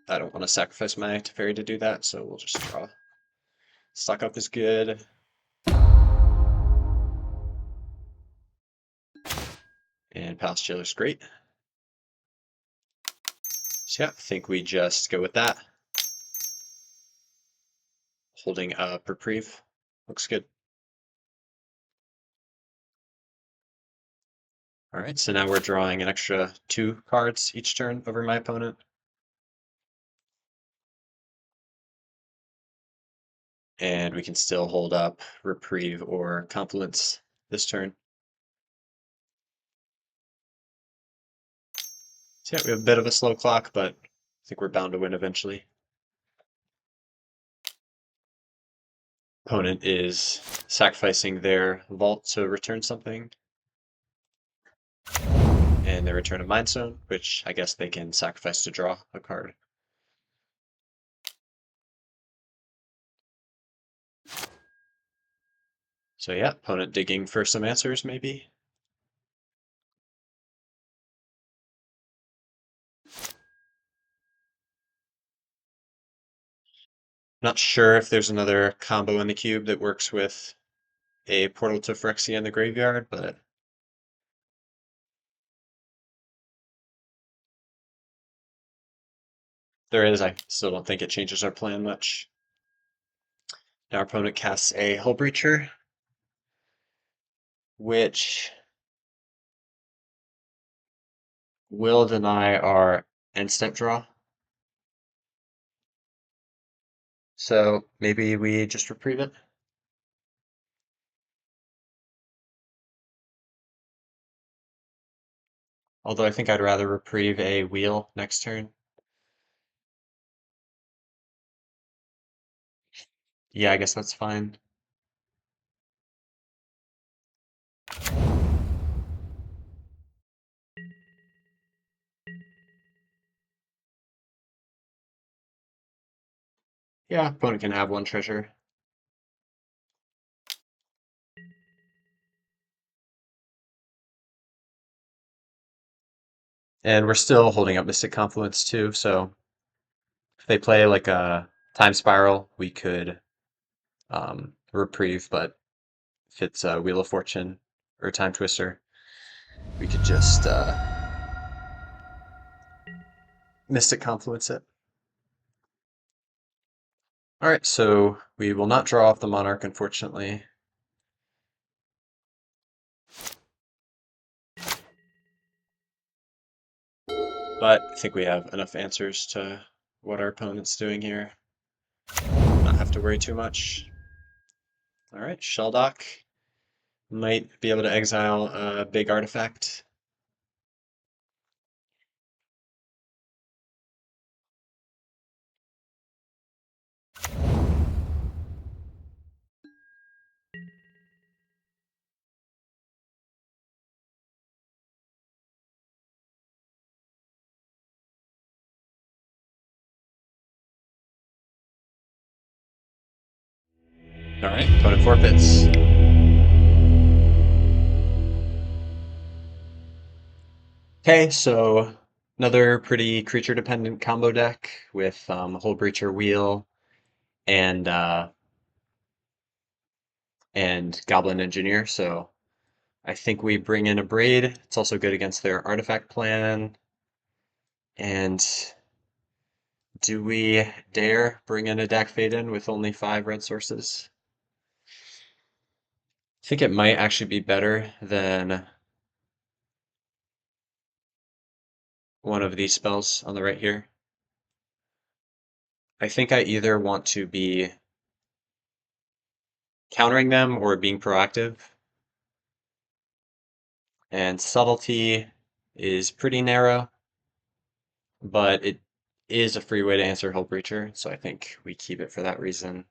I don't want to sacrifice my Teferi to do that, so we'll just draw. Stock up is good. And Palace Jailer's great. So yeah, I think we just go with that. Holding up reprieve. Looks good. Alright, so now we're drawing an extra 2 cards each turn over my opponent. And we can still hold up reprieve or confluence this turn. So yeah, we have a bit of a slow clock, but I think we're bound to win eventually. Opponent is sacrificing their vault to return something. And they return a Mind Stone, which I guess they can sacrifice to draw a card. So yeah, opponent digging for some answers, maybe. Not sure if there's another combo in the cube that works with a Portal to Phyrexia in the graveyard, but there is. I still don't think it changes our plan much. Now our opponent casts a Hull Breacher, which will deny our end step draw. So maybe we just reprieve it. Although I think I'd rather reprieve a wheel next turn. Yeah, I guess that's fine. Yeah, opponent can have one treasure. And we're still holding up Mystic Confluence too, so if they play like a Time Spiral, we could reprieve, but if it's a Wheel of Fortune or Time Twister, we could just Mystic Confluence it. Alright, so we will not draw off the Monarch, unfortunately. But I think we have enough answers to what our opponent's doing here. Not have to worry too much. Alright, Shelldock might be able to exile a big artifact. Alright, opponent forfeits. Okay, so another pretty creature-dependent combo deck with Hull Breacher Wheel and Goblin Engineer. So I think we bring in a Braid. It's also good against their artifact plan. And do we dare bring in a Dak Fade-In with only 5 red sources? I think it might actually be better than one of these spells on the right here. I think I either want to be countering them or being proactive. And subtlety is pretty narrow, but it is a free way to answer Hull Breacher, so I think we keep it for that reason.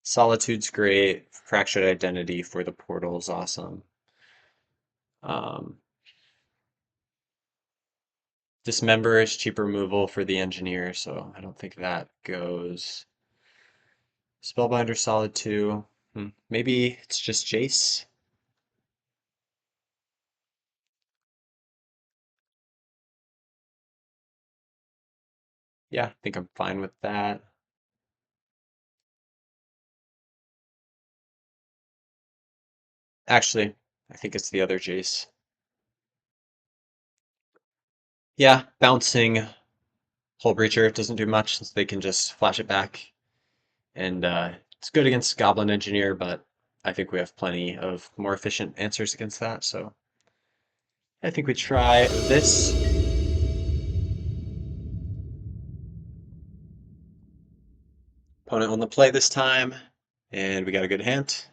Solitude's great. Fractured Identity for the portal is awesome. Um, Dismember is cheap removal for the engineer, so I don't think that goes. Spellbinder solid 2. Maybe it's just Jace. Yeah, I think I'm fine with that. Actually, I think it's the other Jace. Yeah, bouncing Hull Breacher doesn't do much since they can just flash it back. And it's good against Goblin Engineer, but I think we have plenty of more efficient answers against that, so I think we try this. Opponent on the play this time, and we got a good hand.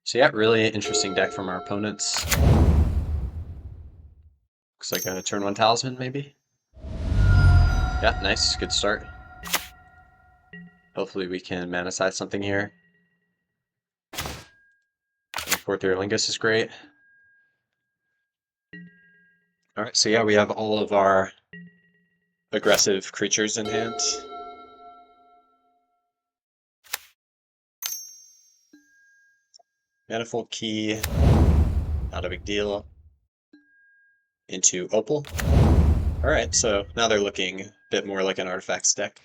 So yeah, really interesting deck from our opponents. Looks like a turn 1 Talisman, maybe? Yeah, nice, good start. Hopefully we can mana-size something here. Fourth Year Lingus is great. Alright, so yeah, we have all of our aggressive creatures in hand. Manifold Key, not a big deal. Into Opal. Alright, so now they're looking a bit more like an artifacts deck.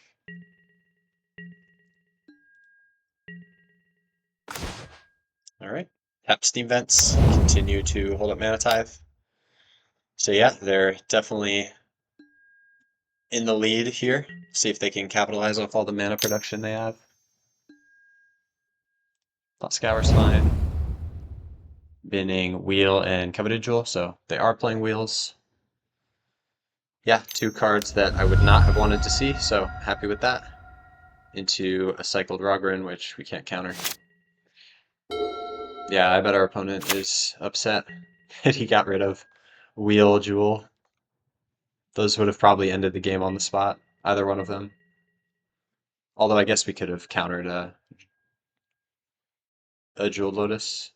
Alright, tap Steam Vents, continue to hold up Mana Tithe. So yeah, they're definitely in the lead here. See if they can capitalize off all the mana production they have. Thought Scour's fine. Binning Wheel and Coveted Jewel, so they are playing Wheels. Yeah, two cards that I would not have wanted to see, so happy with that. Into a cycled Rogrin, which we can't counter. Yeah, I bet our opponent is upset that he got rid of Wheel, Jewel. Those would have probably ended the game on the spot, either one of them. Although I guess we could have countered a Jeweled Lotus.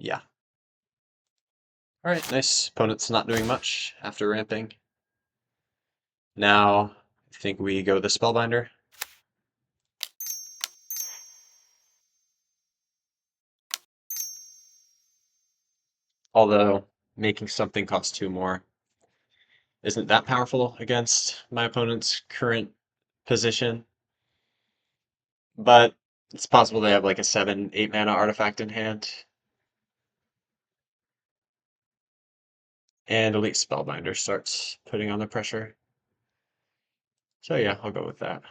Yeah. Alright, nice. Opponent's not doing much after ramping. Now, I think we go the Spellbinder. Although, making something cost 2 more isn't that powerful against my opponent's current position. But it's possible they have like a 7-8 mana artifact in hand. And Elite Spellbinder starts putting on the pressure. So yeah, I'll go with that.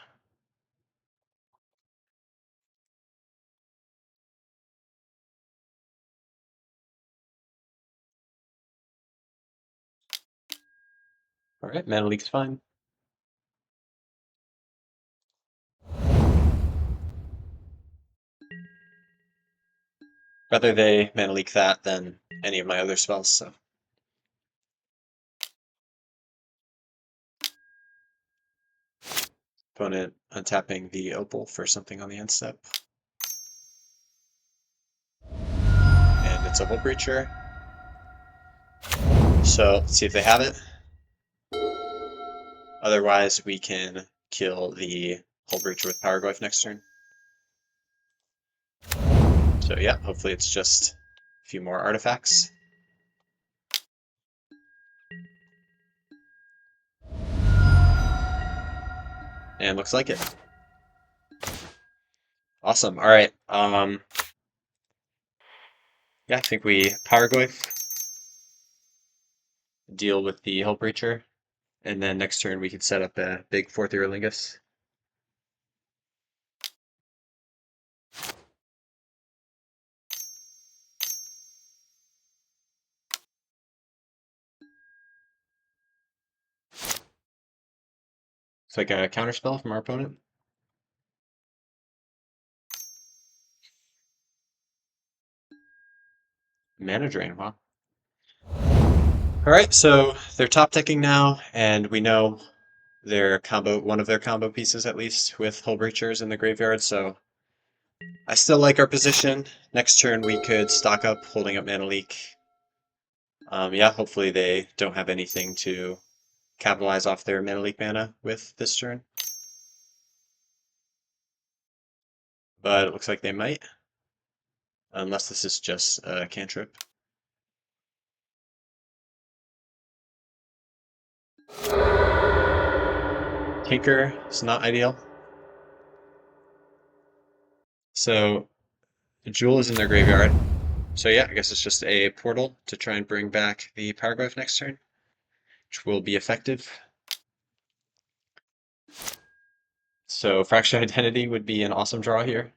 Alright, Mana Leak's fine. Rather they Mana Leak that than any of my other spells, so. Opponent untapping the Opal for something on the end step. And it's a Hull Breacher. So let's see if they have it. Otherwise, we can kill the Hull Breacher with Powerglyph next turn. So yeah, hopefully it's just a few more artifacts. And looks like it. Awesome. All right. Yeah, I think we Powerglyph, deal with the Hull Breacher, and then next turn we could set up a big 4th Iralingus. It's like a counterspell from our opponent. Mana Drain, wow. Alright, so they're top decking now, and we know their combo, one of their combo pieces at least, with Hull Breachers in the graveyard, so I still like our position. Next turn we could stock up, holding up Mana Leak. Yeah, hopefully they don't have anything to capitalize off their Mana Leak mana with this turn. But it looks like they might. Unless this is just a cantrip. Tinker is not ideal. So Jewel is in their graveyard. So yeah, I guess it's just a portal to try and bring back the Powerglyph next turn, which will be effective. So Fractured Identity would be an awesome draw here.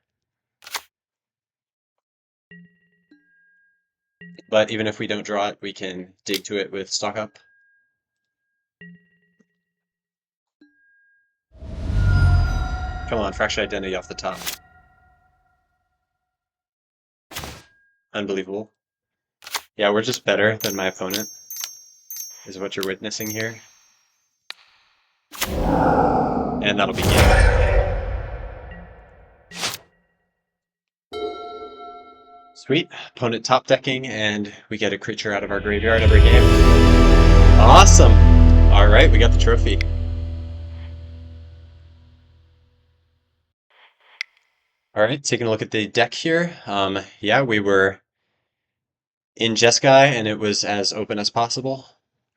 But even if we don't draw it, we can dig to it with Stock Up. Come on, Fractured Identity off the top. Unbelievable. Yeah, we're just better than my opponent, is what you're witnessing here. And that'll be game. Sweet. Opponent top decking, and we get a creature out of our graveyard every game. Awesome! Alright, we got the trophy. All right, taking a look at the deck here. Yeah, we were in Jeskai and it was as open as possible.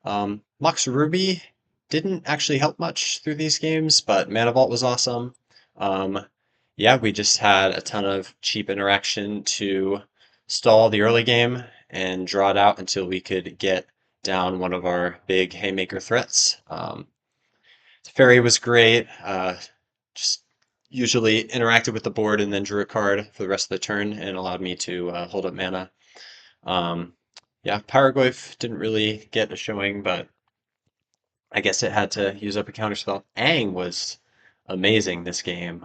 Mox Ruby didn't actually help much through these games, but Mana Vault was awesome. Um, yeah, we just had a ton of cheap interaction to stall the early game and draw it out until we could get down one of our big haymaker threats. Fairy was great. Just usually interacted with the board and then drew a card for the rest of the turn and allowed me to hold up mana. Um, yeah, Paraguay didn't really get a showing, but I guess it had to use up a counterspell. Aang was amazing this game,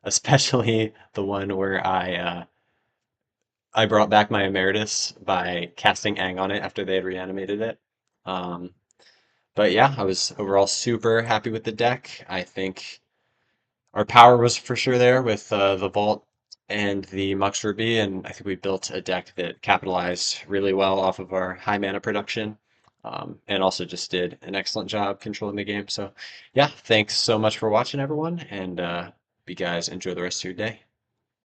especially the one where I brought back my Emeritus by casting Aang on it after they had reanimated it. Um, but yeah, I was overall super happy with the deck. I think our power was for sure there with the Vault and the Mux Ruby, and I think we built a deck that capitalized really well off of our high mana production, and also just did an excellent job controlling the game. So, yeah, thanks so much for watching, everyone, and you guys enjoy the rest of your day.